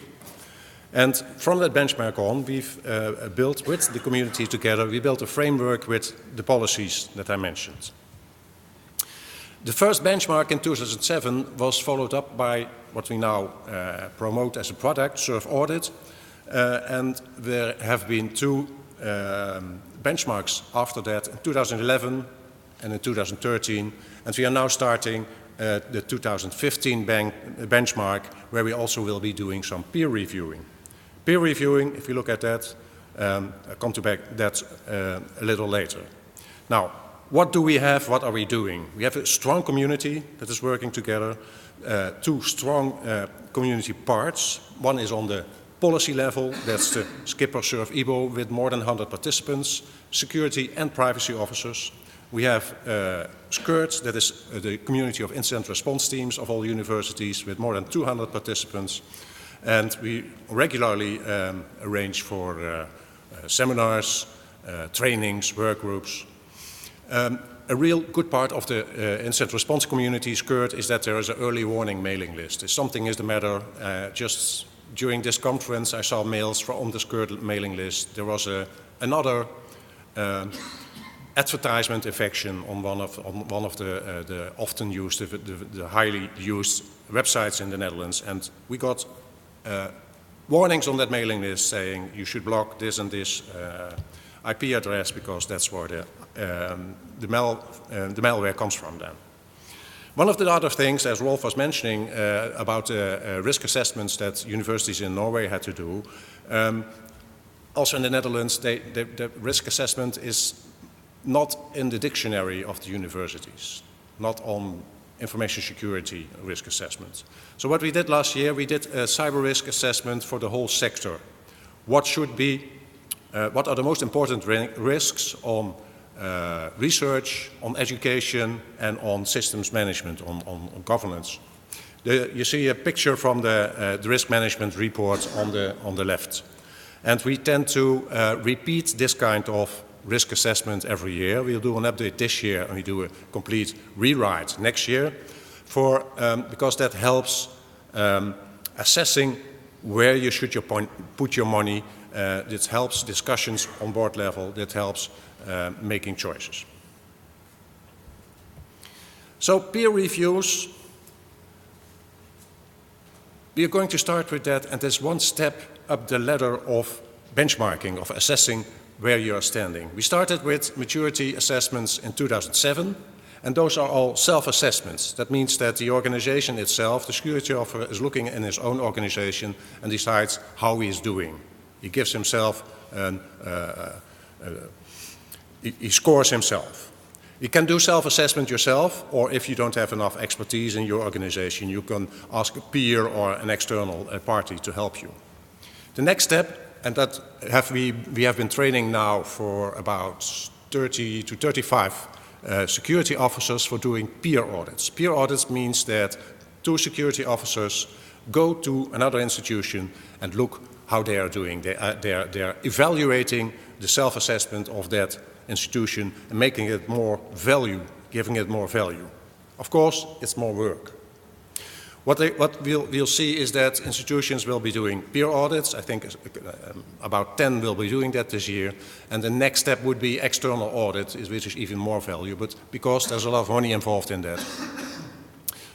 And from that benchmark on, we've built with the community together, we built a framework with the policies that I mentioned. The first benchmark in 2007 was followed up by what we now promote as a product, Surf Audit. And there have been two benchmarks after that, in 2011 and in 2013. And we are now starting the 2015 benchmark, where we also will be doing some peer reviewing. Peer reviewing, if you look at that, I'll come back to that a little later. Now, what do we have? What are we doing? We have a strong community that is working together, two strong community parts. One is on the policy level, that's the Skipper Surf IBO with more than 100 participants, security and privacy officers. We have SCIRT, that is the community of incident response teams of all universities with more than 200 participants. And we regularly arrange for seminars, trainings, work groups. A real good part of the incident response community, SCIRT, is that there is an early warning mailing list. If something is the matter, just during this conference I saw mails from the SCIRT mailing list. There was another advertisement infection on one of the often used, the highly used websites in the Netherlands, and we got warnings on that mailing list saying you should block this and this IP address because that's where the malware comes from then. One of the other things, as Rolf was mentioning, about risk assessments that universities in Norway had to do, also in the Netherlands, the risk assessment is not in the dictionary of the universities, not on information security risk assessments. So what we did last year, we did a cyber risk assessment for the whole sector. What are the most important risks on research, on education, and on systems management, on governance? You see a picture from the risk management report on the left. And we tend to repeat this kind of risk assessment every year. We'll do an update this year, and we do a complete rewrite next year, because that helps assessing where you should put your money. It helps discussions on board level. That helps making choices. So peer reviews, we are going to start with that, and there's one step up the ladder of benchmarking, of assessing where you are standing. We started with maturity assessments in 2007, and those are all self-assessments. That means that the organization itself, the security officer, is looking in his own organization and decides how he is doing. He gives himself, he scores himself. You can do self-assessment yourself, or if you don't have enough expertise in your organization, you can ask a peer or an external party to help you. The next step, and that we have been training now for about 30 to 35 security officers for doing peer audits. Peer audits means that two security officers go to another institution and look how they are doing. They are evaluating the self-assessment of that institution and making it more value, giving it more value. Of course, it's more work. What we'll see is that institutions will be doing peer audits. I think about 10 will be doing that this year. And the next step would be external audit, which is even more value, but because there's a lot of money involved in that.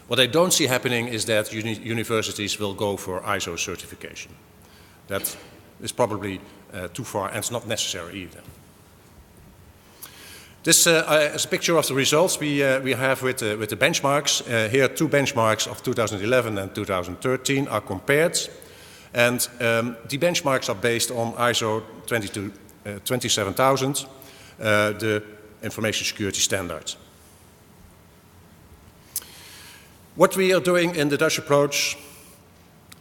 What I don't see happening is that universities will go for ISO certification. That is probably too far, and it's not necessary either. This is a picture of the results we have with the benchmarks. Here, 2 benchmarks of 2011 and 2013 are compared. And the benchmarks are based on ISO 27000, the information security standard. What we are doing in the Dutch approach,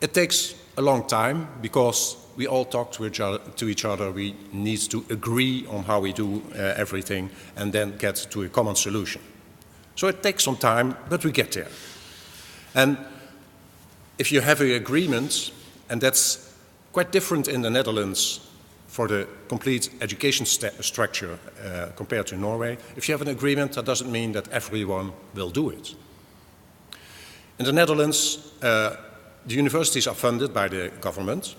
it takes a long time because we all talk to each other. We need to agree on how we do everything and then get to a common solution. So it takes some time, but we get there. And if you have an agreement, and that's quite different in the Netherlands for the complete education structure compared to Norway, if you have an agreement, that doesn't mean that everyone will do it. In the Netherlands, the universities are funded by the government.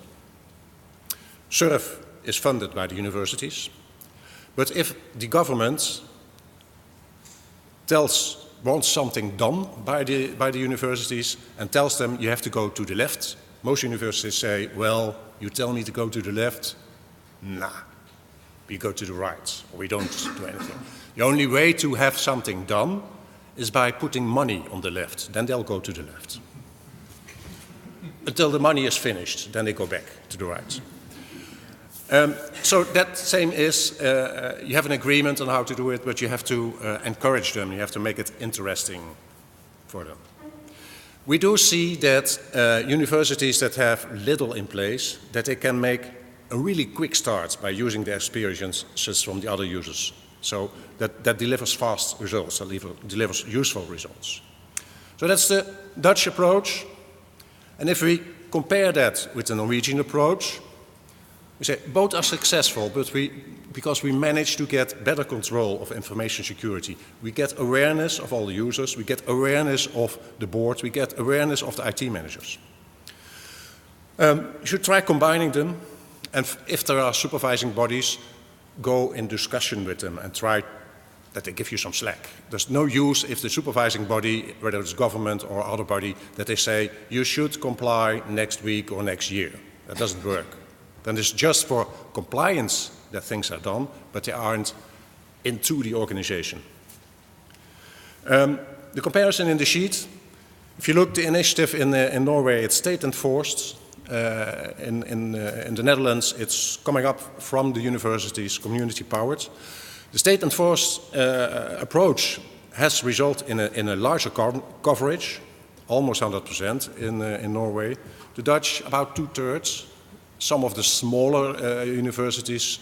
SURF is funded by the universities. But if the government wants something done by the universities and tells them you have to go to the left, most universities say, well, you tell me to go to the left? Nah, we go to the right, or we don't do anything. The only way to have something done is by putting money on the left. Then they'll go to the left. Until the money is finished, then they go back to the right. So that same is, you have an agreement on how to do it, but you have to encourage them. You have to make it interesting for them. We do see that universities that have little in place, that they can make a really quick start by using the experiences from the other users. So that delivers fast results, that delivers useful results. So that's the Dutch approach. And if we compare that with the Norwegian approach, we say both are successful, but because we manage to get better control of information security. We get awareness of all the users, we get awareness of the board, we get awareness of the IT managers. You should try combining them, and if there are supervising bodies, go in discussion with them and try that they give you some slack. There's no use if the supervising body, whether it's government or other body, that they say, you should comply next week or next year. That doesn't work. Then it's just for compliance that things are done, but they aren't into the organization. The comparison in the sheet, if you look at the initiative in Norway, it's state enforced. In the Netherlands, it's coming up from the universities, community powered. The state enforced approach has resulted in a larger coverage, almost 100% in Norway. The Dutch, about 2/3. Some of the smaller universities,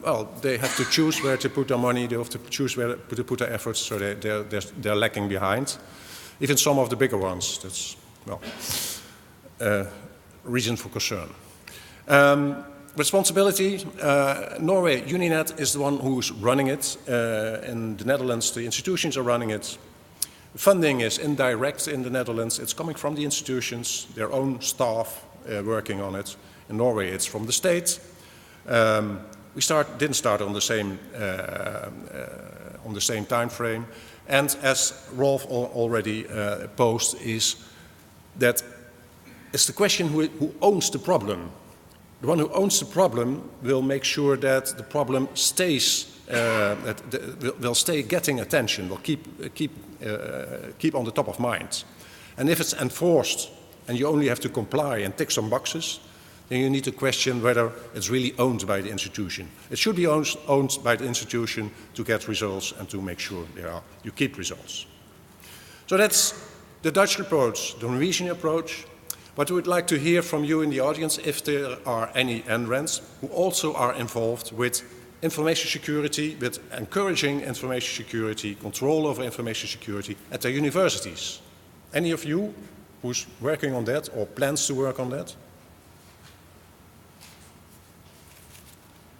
well, they have to choose where to put their money, they have to choose where to put their efforts, so they're lagging behind. Even some of the bigger ones, that's, well, reason for concern. Responsibility, Norway, Uninet is the one who's running it. In the Netherlands, the institutions are running it. Funding is indirect in the Netherlands. It's coming from the institutions, their own staff working on it. In Norway, it's from the state. We didn't start on the same time frame. And as Rolf already posed, is that it's the question who owns the problem. The one who owns the problem will make sure that the problem stays, will stay getting attention, will keep on the top of mind. And if it's enforced and you only have to comply and tick some boxes, then you need to question whether it's really owned by the institution. It should be owned by the institution to get results and to make sure you keep results. So that's the Dutch approach, the Norwegian approach. But we would like to hear from you in the audience if there are any NRENs who also are involved with information security, with encouraging information security, control over information security at their universities. Any of you who's working on that or plans to work on that?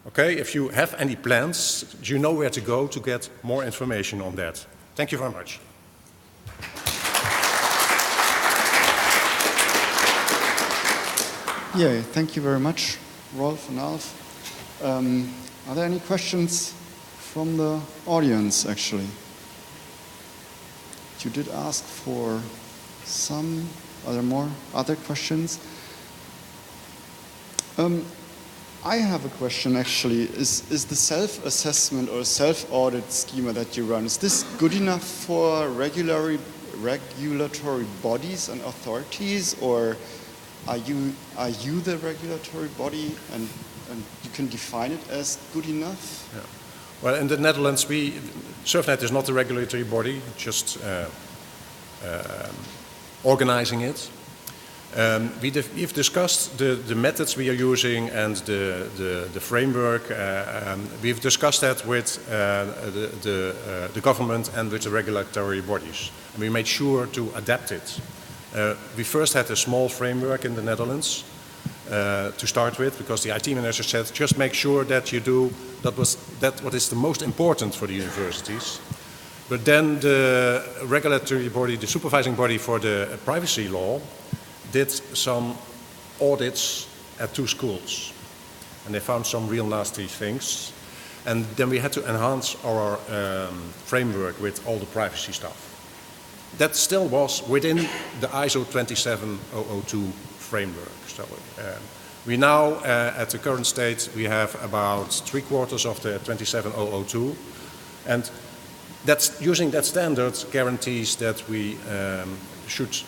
Okay, if you have any plans, you know where to go to get more information on that. Thank you very much. Yeah, thank you very much, Rolf and Alf. Are there any questions from the audience, actually? You did ask for some. Are there more other questions? I have a question, actually. Is the self-assessment or self-audit schema that you run, is this good enough for regulatory bodies and authorities, or are you the regulatory body and you can define it as good enough? Yeah. Well, in the Netherlands, SURFnet is not the regulatory body, just organizing it. We've discussed the methods we are using and the framework. We've discussed that with the government and with the regulatory bodies. And we made sure to adapt it. We first had a small framework in the Netherlands to start with, because the IT manager said, just make sure that you do what is the most important for the universities. But then the regulatory body, the supervising body for the privacy law, did some audits at 2 schools. And they found some real nasty things. And then we had to enhance our framework with all the privacy stuff. That still was within the ISO 27002 framework. So we now, at the current state, we have about 3/4 of the 27002. And using that standard guarantees that we should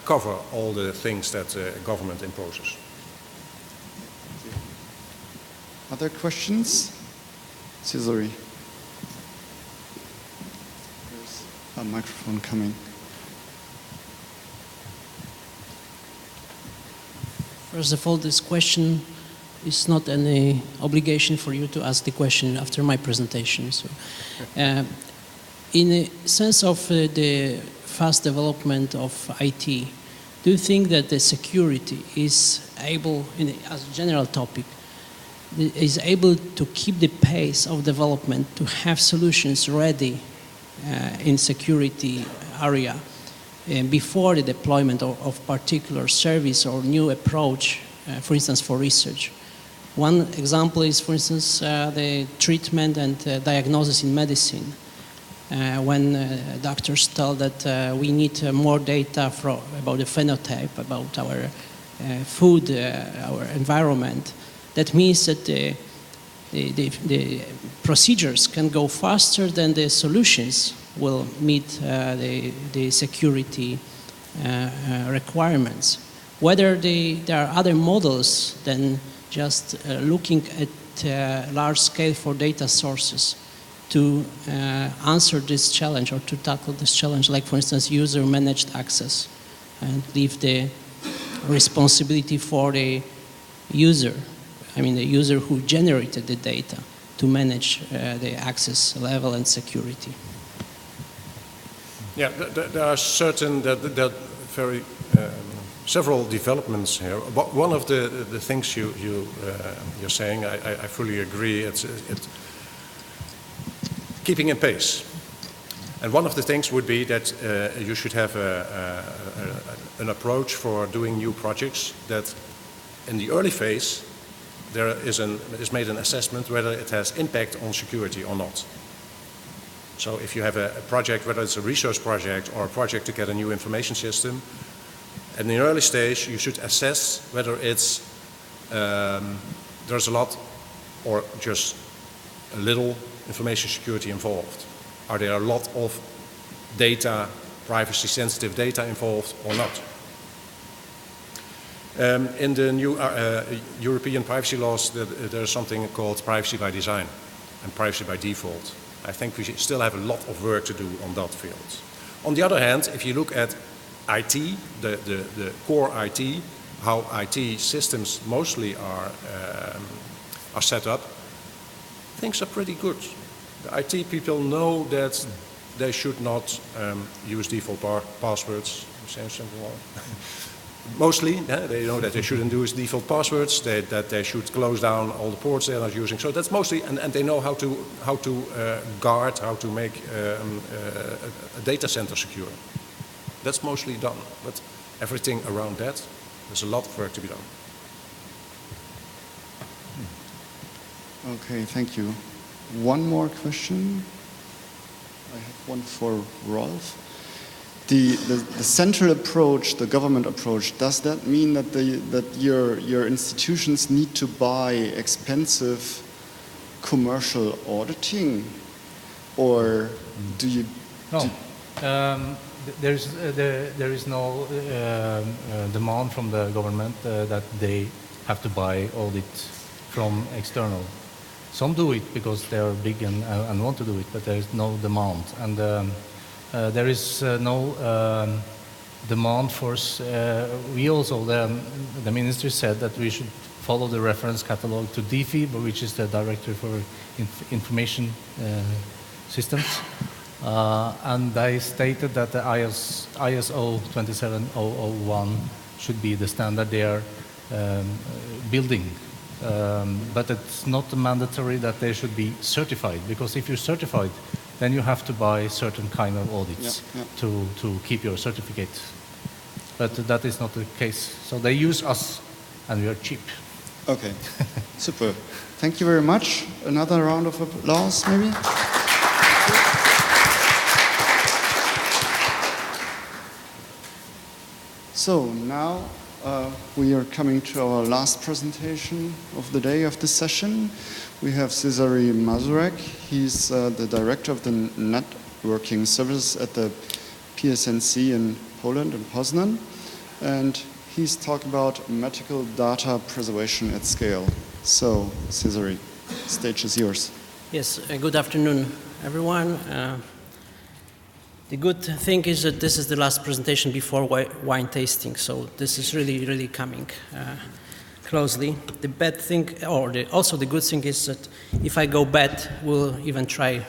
cover all the things that the government imposes. Other questions? Cesare. There's a microphone coming. First of all, this question is not any obligation for you to ask the question after my presentation. So, in a sense of the fast development of IT, do you think that the security is able, as a general topic, is able to keep the pace of development, to have solutions ready in security area before the deployment of particular service or new approach, for instance, for research? One example is, for instance, the treatment and diagnosis in medicine. When doctors tell that we need more data about the phenotype, about our food, our environment, that means that the procedures can go faster than the solutions will meet the security requirements. Whether there are other models than just looking at large scale for data sources to answer this challenge or to tackle this challenge, like for instance user managed access, and leave the responsibility for the user, the user who generated the data, to manage the access level and security. Yeah, there are certain very several developments here. One of the things you're saying, I fully agree. It's keeping in pace. And one of the things would be that you should have an approach for doing new projects that in the early phase there is made an assessment whether it has impact on security or not. So if you have a project, whether it's a research project or a project to get a new information system, at the early stage you should assess whether it's there's a lot or just a little information security involved. Are there a lot of data, privacy sensitive data involved or not? In the new European privacy laws, there's something called privacy by design and privacy by default. I think we still have a lot of work to do on that field. On the other hand, if you look at IT, the core IT, how IT systems mostly are set up, things are pretty good. The IT people know that they should not use default passwords. Saying something wrong. Mostly, they know that they shouldn't use default passwords, that they should close down all the ports they're not using. So that's mostly, and they know how to guard, how to make a data center secure. That's mostly done, but everything around that There's a lot of work to be done. Okay, thank you. One more question. I have one for Rolf. The central approach, the government approach, does that mean that your institutions need to buy expensive commercial auditing, or do you? No, there is no demand from the government that they have to buy audit from external. Some do it because they are big and want to do it, but there is no demand. And there is no demand for, we also, the ministry said that we should follow the reference catalog to DFI, which is the Directory for Information Systems. And they stated that the ISO 27001 should be the standard they are building. But it's not mandatory that they should be certified, because if you're certified, then you have to buy certain kind of audits to keep your certificate. But that is not the case. So they use us, and we are cheap. Okay, super. Thank you very much. Another round of applause, maybe? So now we are coming to our last presentation of the day, of this session. We have Cezary Mazurek. He's the director of the networking services at the PSNC in Poland, in Poznan. And he's talking about medical data preservation at scale. So, Cezary, stage is yours. Yes, good afternoon, everyone. The good thing is that this is the last presentation before wine tasting, so this is really, really coming closely. The bad thing, also the good thing is that if I go bad, we'll even try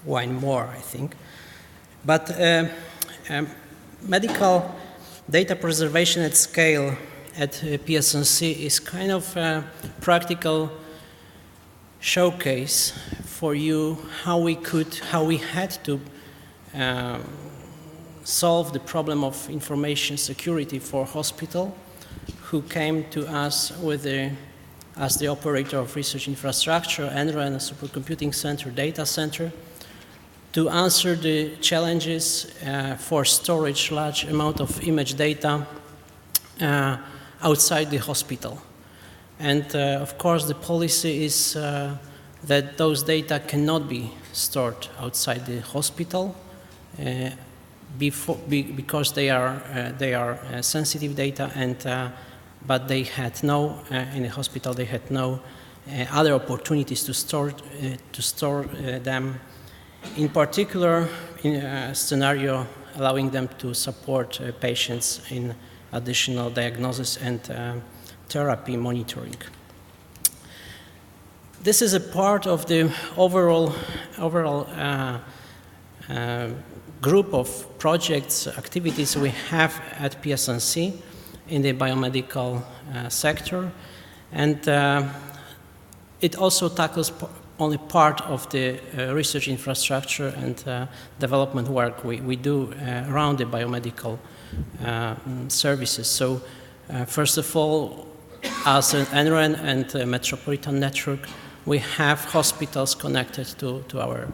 wine more, I think. But medical data preservation at scale at PSNC is kind of a practical showcase for you how we had to solve the problem of information security for hospital, who came to us as the operator of research infrastructure, ENRAN, a supercomputing center, data center, to answer the challenges for storage large amount of image data outside the hospital. And of course the policy is that those data cannot be stored outside the hospital because they are sensitive data, and but they had no in the hospital they had no other opportunities to store them. In particular, in a scenario allowing them to support patients in additional diagnosis and therapy monitoring. This is a part of the overall group of projects, activities we have at PSNC in the biomedical sector, and it also tackles only part of the research infrastructure and development work we do around the biomedical services. So first of all, as an ENRAN and metropolitan network, we have hospitals connected to our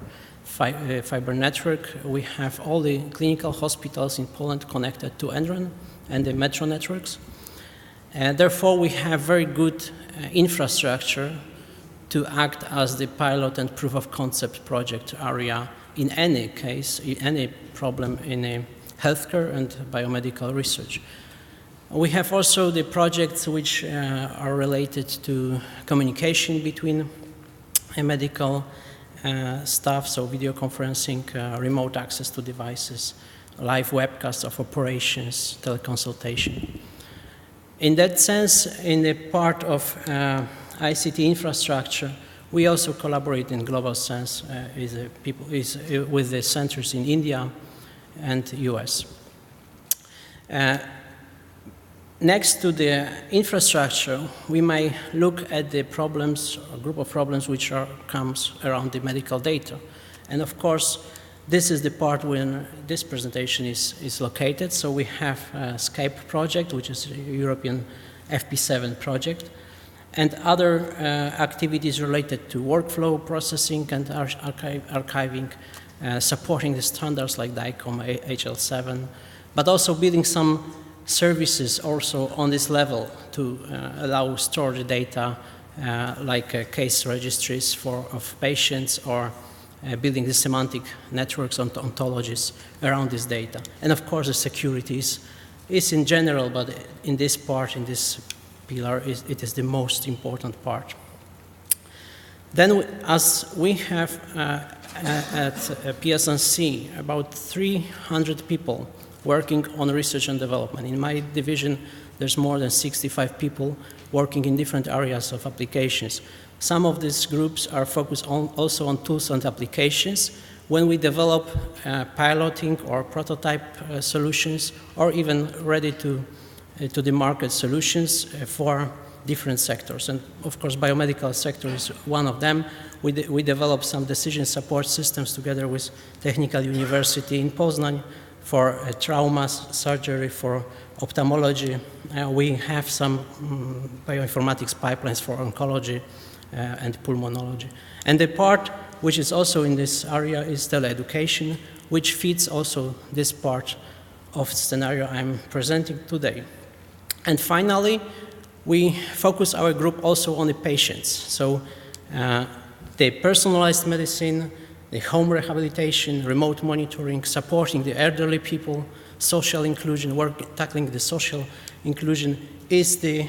fiber network. We have all the clinical hospitals in Poland connected to ENRAN and the metro networks. Therefore, we have very good infrastructure to act as the pilot and proof of concept project area in any case, in any problem in a healthcare and biomedical research. We have also the projects which are related to communication between medical staff, so video conferencing, remote access to devices, live webcasts of operations, teleconsultation. In that sense, in the part of ICT infrastructure, we also collaborate in global sense with the centers in India and US. Next to the infrastructure, we may look at the problems, a group of problems which comes around the medical data. And of course, This is the part when this presentation is located. So we have a Skype project, which is a European FP7 project, and other activities related to workflow processing and archiving, supporting the standards like DICOM, HL7, but also building some services also on this level to allow storage data like case registries of patients, or building the semantic networks and ontologies around this data. And of course the security is in general, but in this part, in this pillar, it is the most important part. Then as we have at PSNC about 300 people working on research and development. In my division, there's more than 65 people working in different areas of applications. Some of these groups are focused also on tools and applications. When we develop piloting or prototype solutions, or even ready to the market solutions for different sectors. And of course, biomedical sector is one of them. We develop some decision support systems together with Technical University in Poznań for trauma surgery, for ophthalmology. We have some bioinformatics pipelines for oncology and pulmonology. And the part which is also in this area is teleeducation, which fits also this part of the scenario I'm presenting today. And finally, we focus our group also on the patients. So the personalized medicine, the home rehabilitation, remote monitoring, supporting the elderly people, social inclusion, tackling the social inclusion is the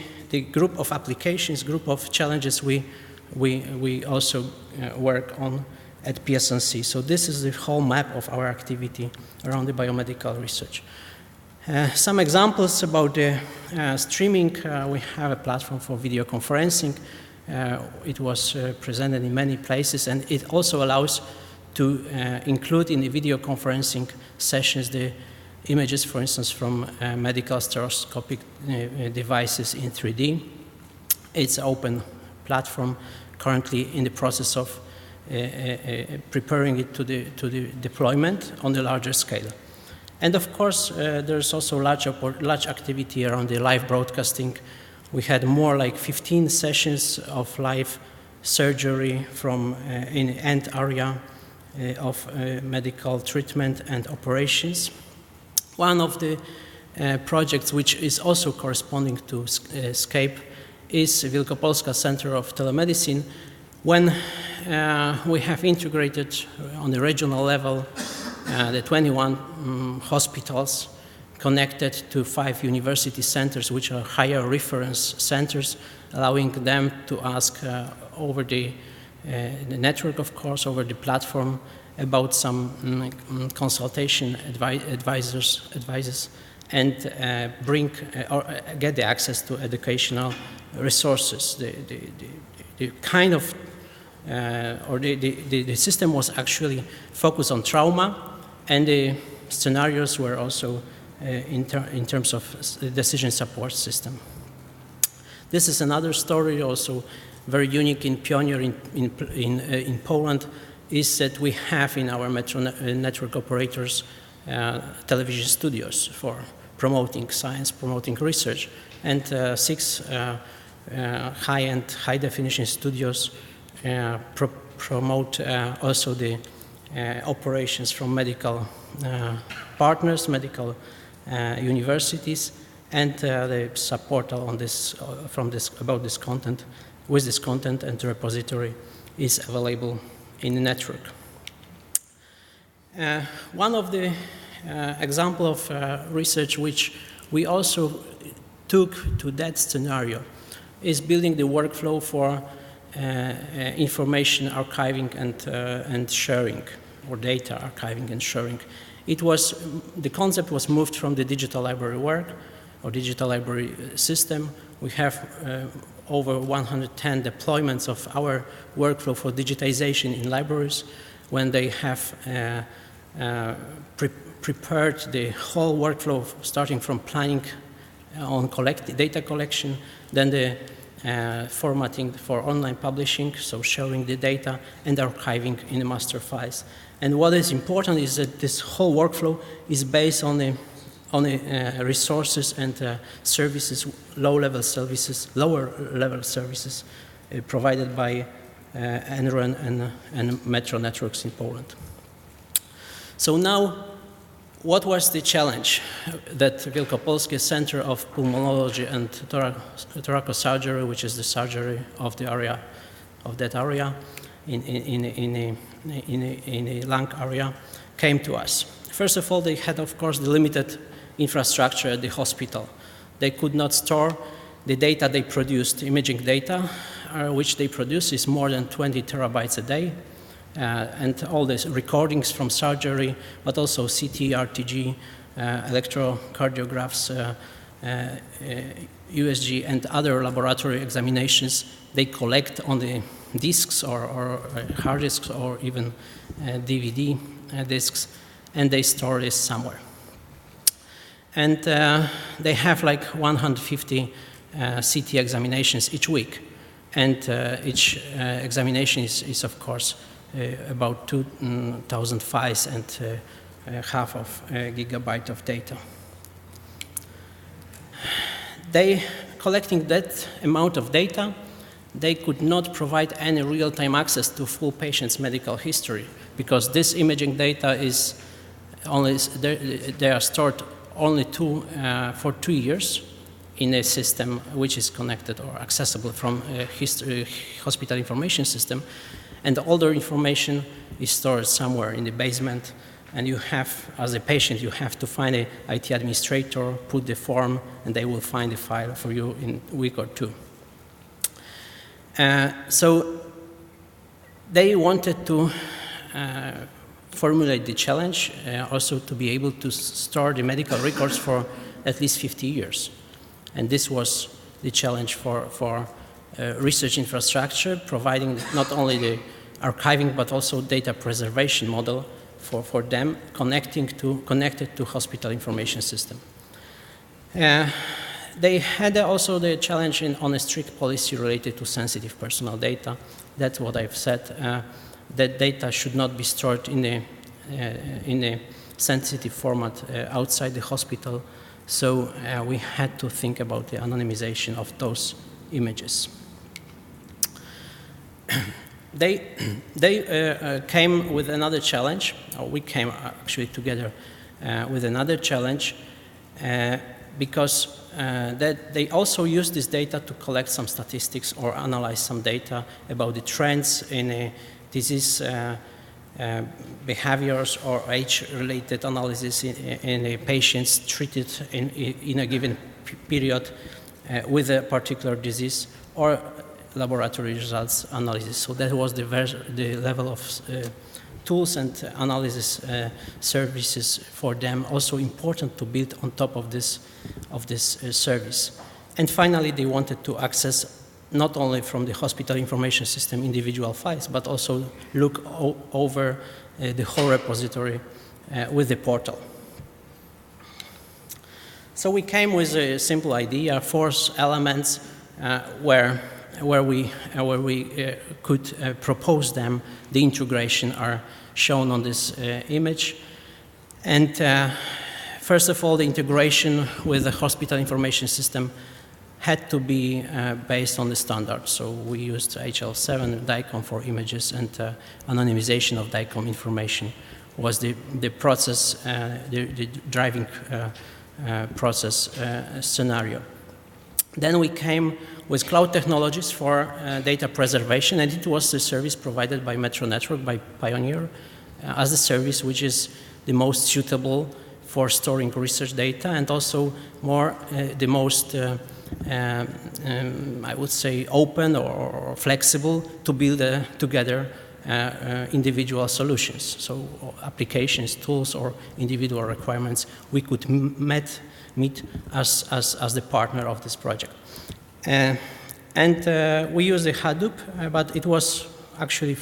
group of applications, group of challenges we also work on at PSNC. So this is the whole map of our activity around the biomedical research. Some examples about the streaming. We have a platform for video conferencing. It was presented in many places, and it also allows to include in the video conferencing sessions the images, for instance, from medical stereoscopic devices in 3D. It's an open platform, currently in the process of preparing it to the deployment on the larger scale. And of course, there's also large activity around the live broadcasting. We had more like 15 sessions of live surgery from in the end area of medical treatment and operations. One of the projects which is also corresponding to SCAPE is Wielkopolska Center of Telemedicine, when we have integrated on the regional level the 21 hospitals connected to 5 university centers, which are higher reference centers, allowing them to ask over the network, of course, over the platform, about some consultation advices, and bring or get the access to educational resources. The kind of the system was actually focused on trauma, and the scenarios were also in terms of the decision support system. This is another story, also very unique in Pioneer in Poland, is that we have in our metro network operators television studios for promoting science, promoting research, and 6 high-end, high-definition studios promote also the operations from medical partners, medical universities, and the support on this about this content. With this content, and the repository is available in the network. One of the example of research which we also took to that scenario is building the workflow for information archiving and sharing, or data archiving and sharing. The concept was moved from the digital library work or digital library system. We have over 110 deployments of our workflow for digitization in libraries, when they have prepared the whole workflow, starting from planning on data collection, then the formatting for online publishing, so showing the data, and archiving in the master files. And what is important is that this whole workflow is based on the resources and services, lower level services provided by NRON and Metro Networks in Poland. So now, what was the challenge that Wielkopolskie Center of Pulmonology and Thoracosurgery, which is the surgery of the area, of that area in a lung area, came to us? First of all, they had, of course, the limited infrastructure at the hospital. They could not store the data they produced. Imaging data, which they produce, is more than 20 terabytes a day. And all these recordings from surgery, but also CT, RTG, electrocardiographs, USG, and other laboratory examinations, they collect on the disks or hard disks or even DVD disks, and they store this somewhere. And they have like 150 CT examinations each week. And each examination is of course, about 2,000 files and half of a gigabyte of data. They, collecting that amount of data, they could not provide any real-time access to full patient's medical history, because this imaging data is only, they are stored only for 2 years in a system which is connected or accessible from a hospital information system. And all the information is stored somewhere in the basement, and you have, as a patient, you have to find an IT administrator, put the form, and they will find the file for you in a week or two. So they wanted to formulate the challenge, also to be able to store the medical records for at least 50 years. And this was the challenge for research infrastructure, providing not only the archiving but also data preservation model for them, connected to hospital information system. They had also the challenge on a strict policy related to sensitive personal data. That's what I've said. That data should not be stored in a sensitive format outside the hospital. So we had to think about the anonymization of those images. They came with another challenge, or we came actually together with another challenge, because that they also used this data to collect some statistics or analyze some data about the trends in disease behaviors or age-related analysis in patients treated in a given period with a particular disease, or laboratory results analysis. So that was the level of tools and analysis services for them, also important to build on top of this service. And finally, they wanted to access not only from the hospital information system individual files, but also look over the whole repository with the portal. So we came with a simple idea, 4 elements where we could propose them. The integration are shown on this image. And first of all, the integration with the hospital information system had to be based on the standards. So we used HL7 DICOM for images, and anonymization of DICOM information was the process, the driving process scenario. Then we came with cloud technologies for data preservation, and it was the service provided by Metro Network, by Pioneer, as the service which is the most suitable for storing research data, and also the most I would say open or flexible to build together individual solutions. So applications, tools, or individual requirements we could meet as the partner of this project. And we used the Hadoop, but it was actually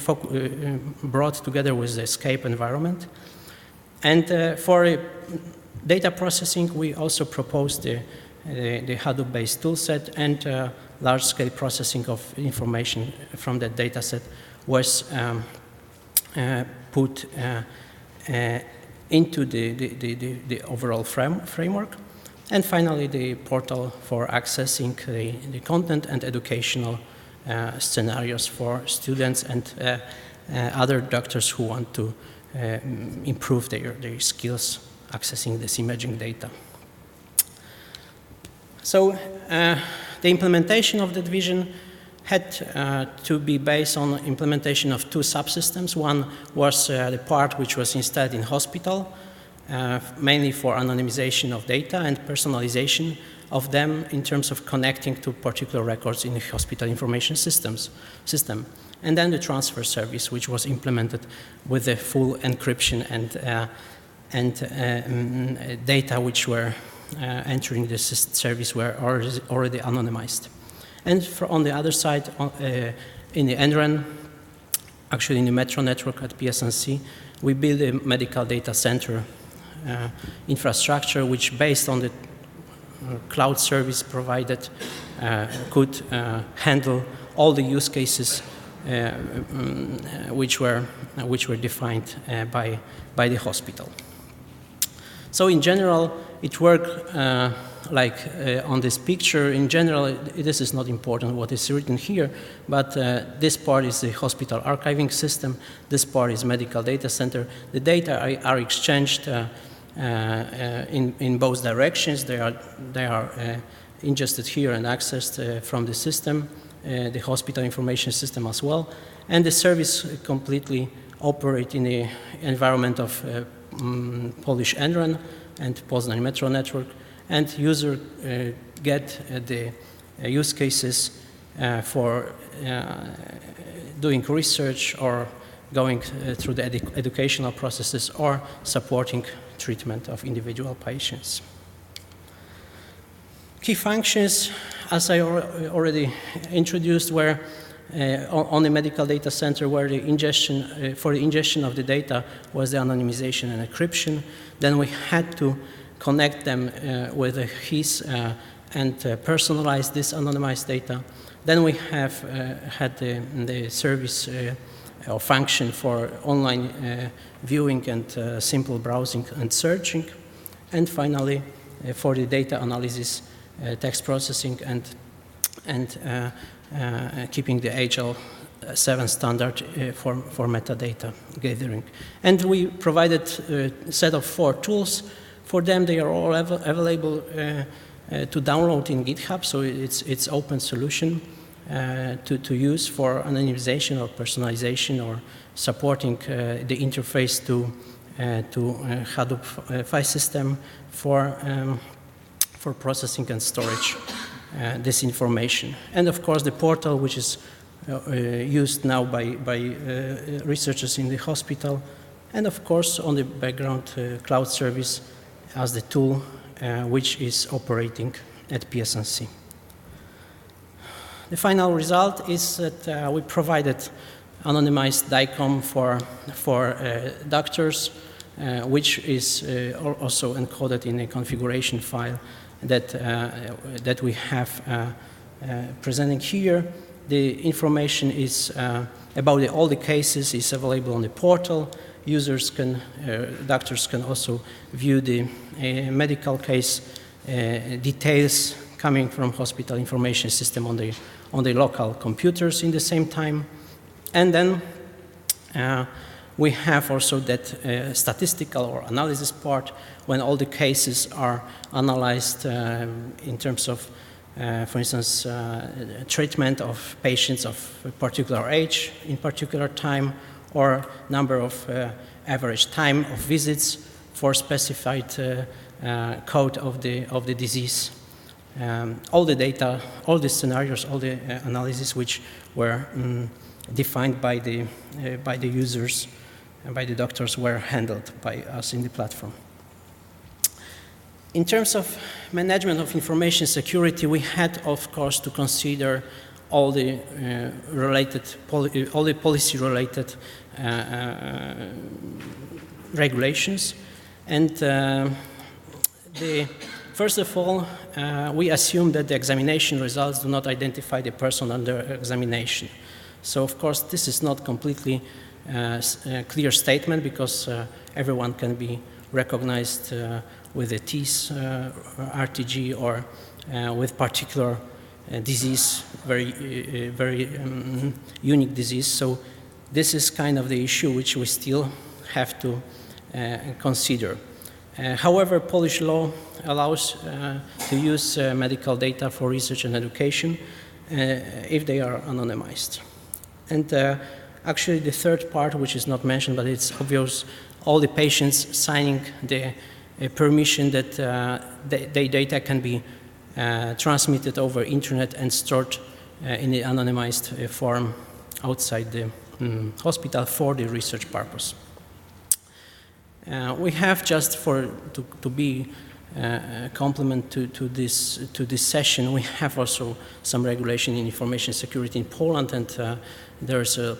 brought together with the Escape environment. And for data processing, we also proposed the the Hadoop-based toolset, and large-scale processing of information from that dataset was put into the overall framework. And finally, the portal for accessing the content and educational scenarios for students and other doctors who want to improve their skills accessing this imaging data. So the implementation of that vision had to be based on implementation of two subsystems. One was the part which was installed in hospital, mainly for anonymization of data and personalization of them in terms of connecting to particular records in the hospital information system. And then the transfer service, which was implemented with the full encryption and data which were entering the service were already anonymized. And on the other side, in the NRAN, actually in the metro network at PSNC, we built a medical data center infrastructure which, based on the cloud service provided, could handle all the use cases which were defined by the hospital. So in general, it worked like on this picture. In general, this is not important what is written here, but this part is the hospital archiving system. This part is medical data center. The data are exchanged in both directions. They are ingested here and accessed from the system, the hospital information system as well. And the service completely operate in the environment of Polish NRAN and Poznań Metro Network, and user get the use cases for doing research or going through the educational processes or supporting treatment of individual patients. Key functions, as I already introduced, were on the medical data center, where the ingestion, for the ingestion of the data was the anonymization and encryption. Then we had to connect them with a HIS and personalize this anonymized data. Then we have had the service or function for online viewing and simple browsing and searching. And finally, for the data analysis, text processing and keeping the HL7 standard for metadata gathering. And we provided a set of 4 tools. For them, they are all available to download in GitHub, so it's open solution to use for anonymization or personalization or supporting the interface to Hadoop file system for processing and storage this information. And of course, the portal, which is used now by researchers in the hospital, and of course, on the background, cloud service as the tool which is operating at PSNC. The final result is that we provided anonymized DICOM for doctors, which is also encoded in a configuration file that we have presenting here. The information is about all the cases is available on the portal. Users can, doctors can also view the medical case details coming from hospital information system on the local computers in the same time. And then we have also that statistical or analysis part when all the cases are analyzed in terms of, for instance, treatment of patients of a particular age in particular time, or number of average time of visits for specified code of the disease. All the data, all the scenarios, all the analysis which were defined by the users and by the doctors were handled by us in the platform. In terms of management of information security, we had, of course, to consider all the policy-related regulations, and First of all, we assume that the examination results do not identify the person under examination. So, of course, this is not completely a clear statement, because everyone can be recognized with a TIS RTG or with particular disease, very unique disease. So this is kind of the issue which we still have to consider. However, Polish law allows to use medical data for research and education if they are anonymized. And actually the third part, which is not mentioned, but it's obvious, all the patients signing the permission that their data can be transmitted over internet and stored in the anonymized form outside the hospital for the research purpose. We have, just to be a complement to this session, we have also some regulation in information security in Poland, and there's a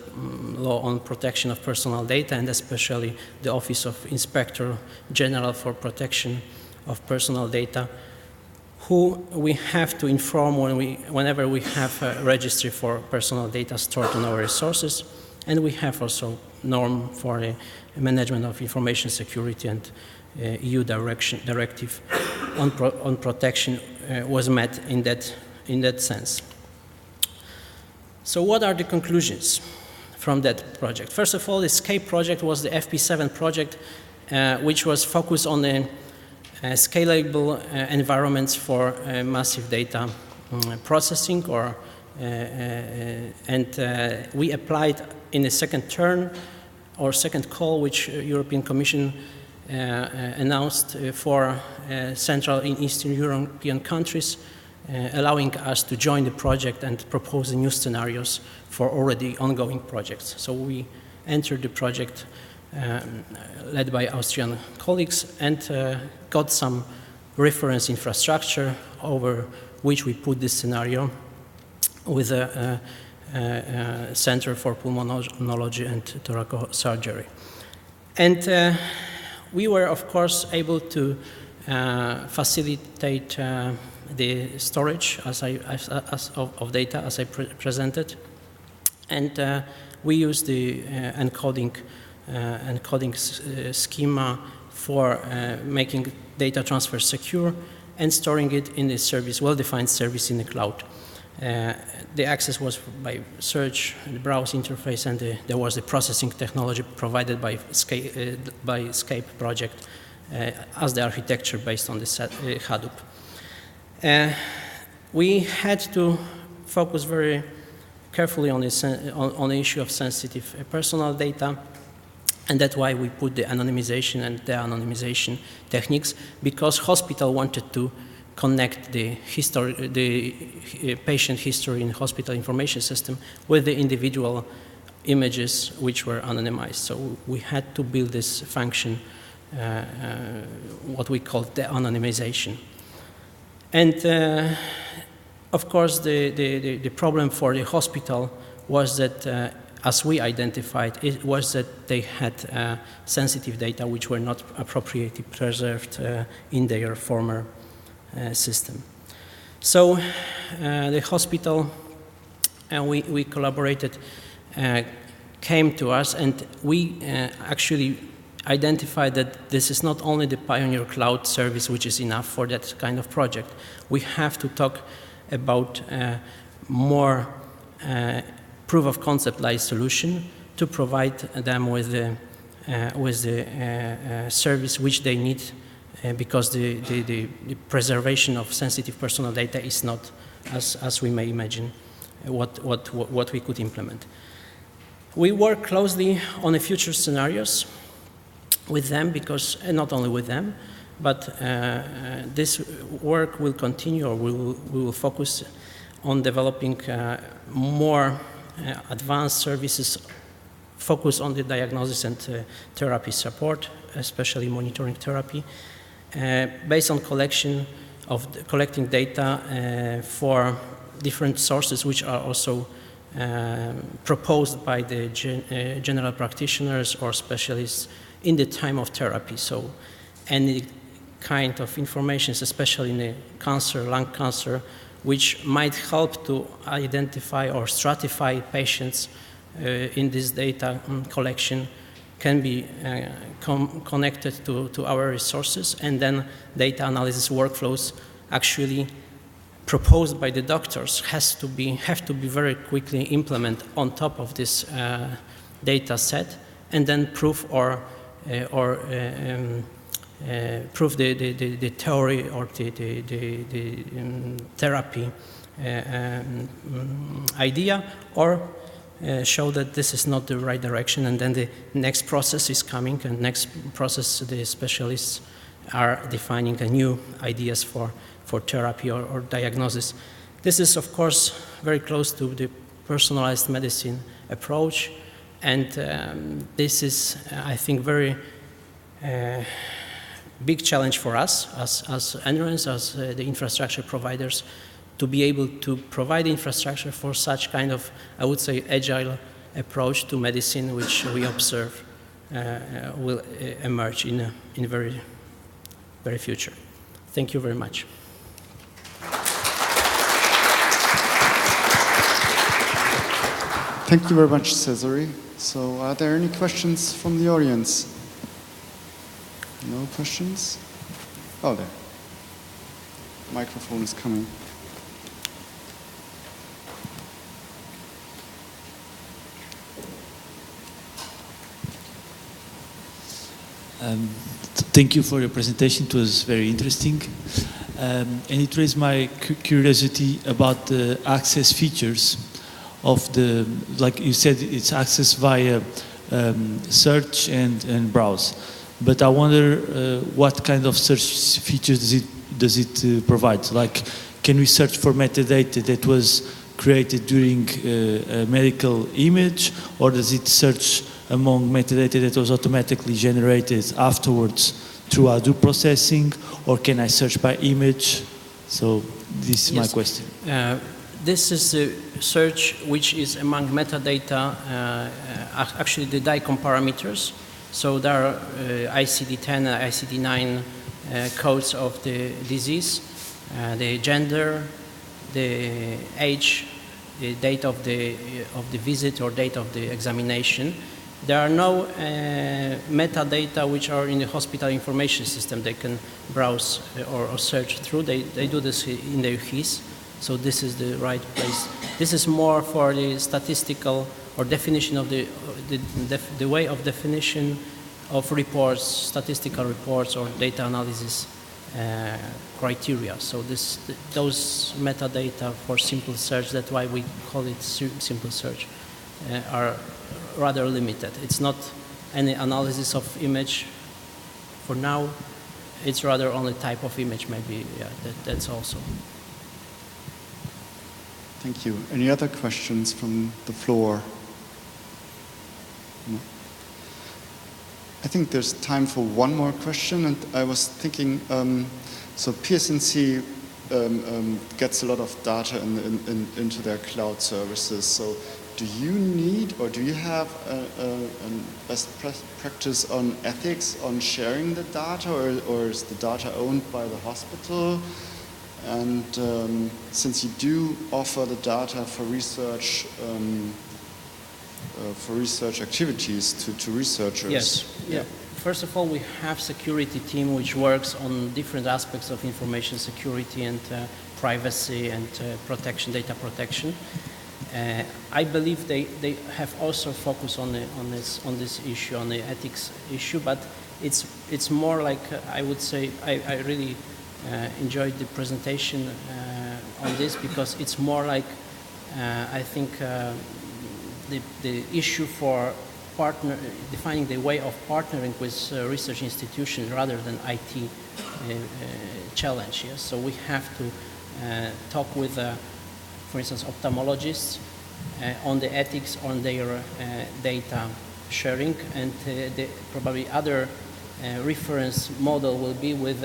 law on protection of personal data, and especially the Office of Inspector General for Protection of Personal Data, who we have to inform whenever we have a registry for personal data stored on our resources. And we have also norm for the management of information security, and EU directive on protection was met in that sense. So what are the conclusions from that project? First of all, the SCAPE project was the FP7 project, which was focused on the scalable environments for massive data processing, and we applied in the second turn or second call, which European Commission announced for Central and Eastern European countries, allowing us to join the project and propose new scenarios for already ongoing projects. So we entered the project led by Austrian colleagues and got some reference infrastructure over which we put this scenario with a Center for Pulmonology and Thoracosurgery. And we were, of course, able to facilitate the storage of data, as I presented. And we used the encoding schema for making data transfer secure and storing it in the service, well-defined service in the cloud. The access was by search, the browse interface, and there was the processing technology provided by SCAPE project as the architecture based on the Hadoop. We had to focus very carefully on the issue of sensitive personal data, and that's why we put the anonymization and de-anonymization techniques, because hospital wanted to connect the patient history in hospital information system with the individual images which were anonymized. So we had to build this function, what we call de-anonymization. And of course, the problem for the hospital was that, as we identified, it was that they had sensitive data which were not appropriately preserved in their former system. So the hospital, and we collaborated, came to us, and we actually identified that this is not only the Pioneer Cloud service which is enough for that kind of project. We have to talk about more proof of concept-like solution to provide them with the service which they need, because the preservation of sensitive personal data is not, as we may imagine, what we could implement. We work closely on the future scenarios with them, because, and not only with them, but this work will continue, or we will focus on developing more advanced services, focus on the diagnosis and therapy support, especially monitoring therapy, based on collecting data for different sources which are also proposed by the general practitioners or specialists in the time of therapy. So any kind of information, especially in the cancer, lung cancer, which might help to identify or stratify patients in this data collection, can be connected to our resources, and then data analysis workflows actually proposed by the doctors have to be very quickly implemented on top of this data set, and then prove prove the theory or the therapy idea, or show that this is not the right direction, and then the next process is coming, and next process the specialists are defining new ideas for therapy or diagnosis. This is, of course, very close to the personalized medicine approach, and this is, I think, very big challenge for us as NRENs, as the infrastructure providers, to be able to provide infrastructure for such kind of, I would say, agile approach to medicine, which we observe will emerge in very, very future. Thank you very much. Thank you very much, Cesare. So are there any questions from the audience? No questions? Oh, there. Microphone is coming. Thank you for your presentation. It was very interesting. And it raised my curiosity about the access features of the, like you said, it's access via search and browse. But I wonder what kind of search features does it provide? Like, can we search for metadata that was created during a medical image, or does it search among metadata that was automatically generated afterwards through Hadoop processing, or can I search by image? So this is my question. This is a search which is among metadata, actually the DICOM parameters. So there are ICD-10 and ICD-9 codes of the disease, the gender, the age, the date of the visit or date of the examination. There are no metadata which are in the hospital information system they can browse or search through. They do this in the UHIS, so this is the right place. This is more for the statistical or definition of the way of definition of reports, statistical reports or data analysis criteria. So those metadata for simple search, that's why we call it simple search, are rather limited. It's not any analysis of image for now. It's rather only type of image, maybe. Yeah, that's also. Thank you. Any other questions from the floor? No? I think there's time for one more question, and I was thinking, so PSNC gets a lot of data into their cloud services. So do you need, or do you have a best practice on ethics on sharing the data, or is the data owned by the hospital? And since you do offer the data for research activities to researchers. Yes. Yeah. First of all, we have security team which works on different aspects of information security and privacy and protection, data protection. I believe they have also focused on this issue, on the ethics issue, but it's more like I would say I really enjoyed the presentation on this, because it's more like I think the issue for defining the way of partnering with research institutions rather than IT challenge. Yes? So we have to talk with, for instance, ophthalmologists on the ethics on their data sharing, and probably other reference model will be with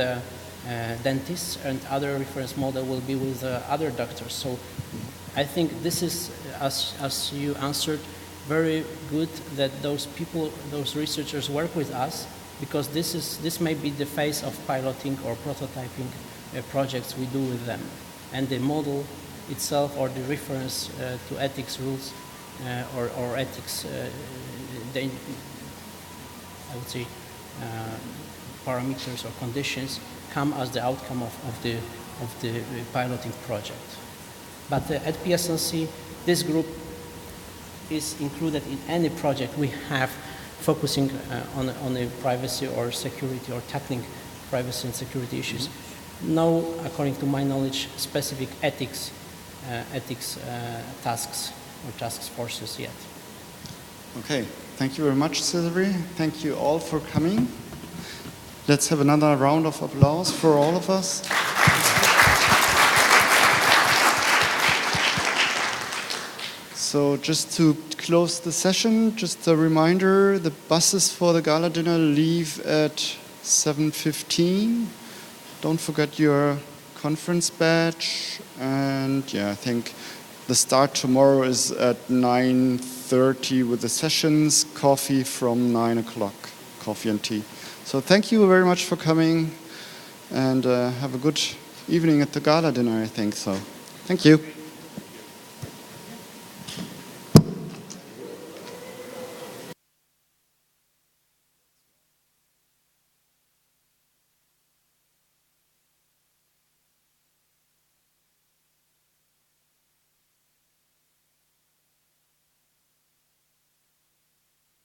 dentists, and other reference model will be with other doctors. So I think this is, as you answered, very good that those people, those researchers work with us because this may be the phase of piloting or prototyping projects we do with them. And the model itself, or the reference to ethics rules or ethics, I would say, parameters or conditions come as the outcome of the piloting project. But at PSNC, this group is included in any project we have focusing on the privacy or security or tackling privacy and security issues. No, according to my knowledge, specific ethics tasks or task forces yet. Okay, thank you very much, Cesare. Thank you all for coming. Let's have another round of applause for all of us. So just to close the session, just a reminder, the buses for the gala dinner leave at 7:15. Don't forget your conference badge. And yeah, I think the start tomorrow is at 9:30 with the sessions, coffee from 9 o'clock, coffee and tea. So thank you very much for coming, and have a good evening at the gala dinner, I think so. Thank you.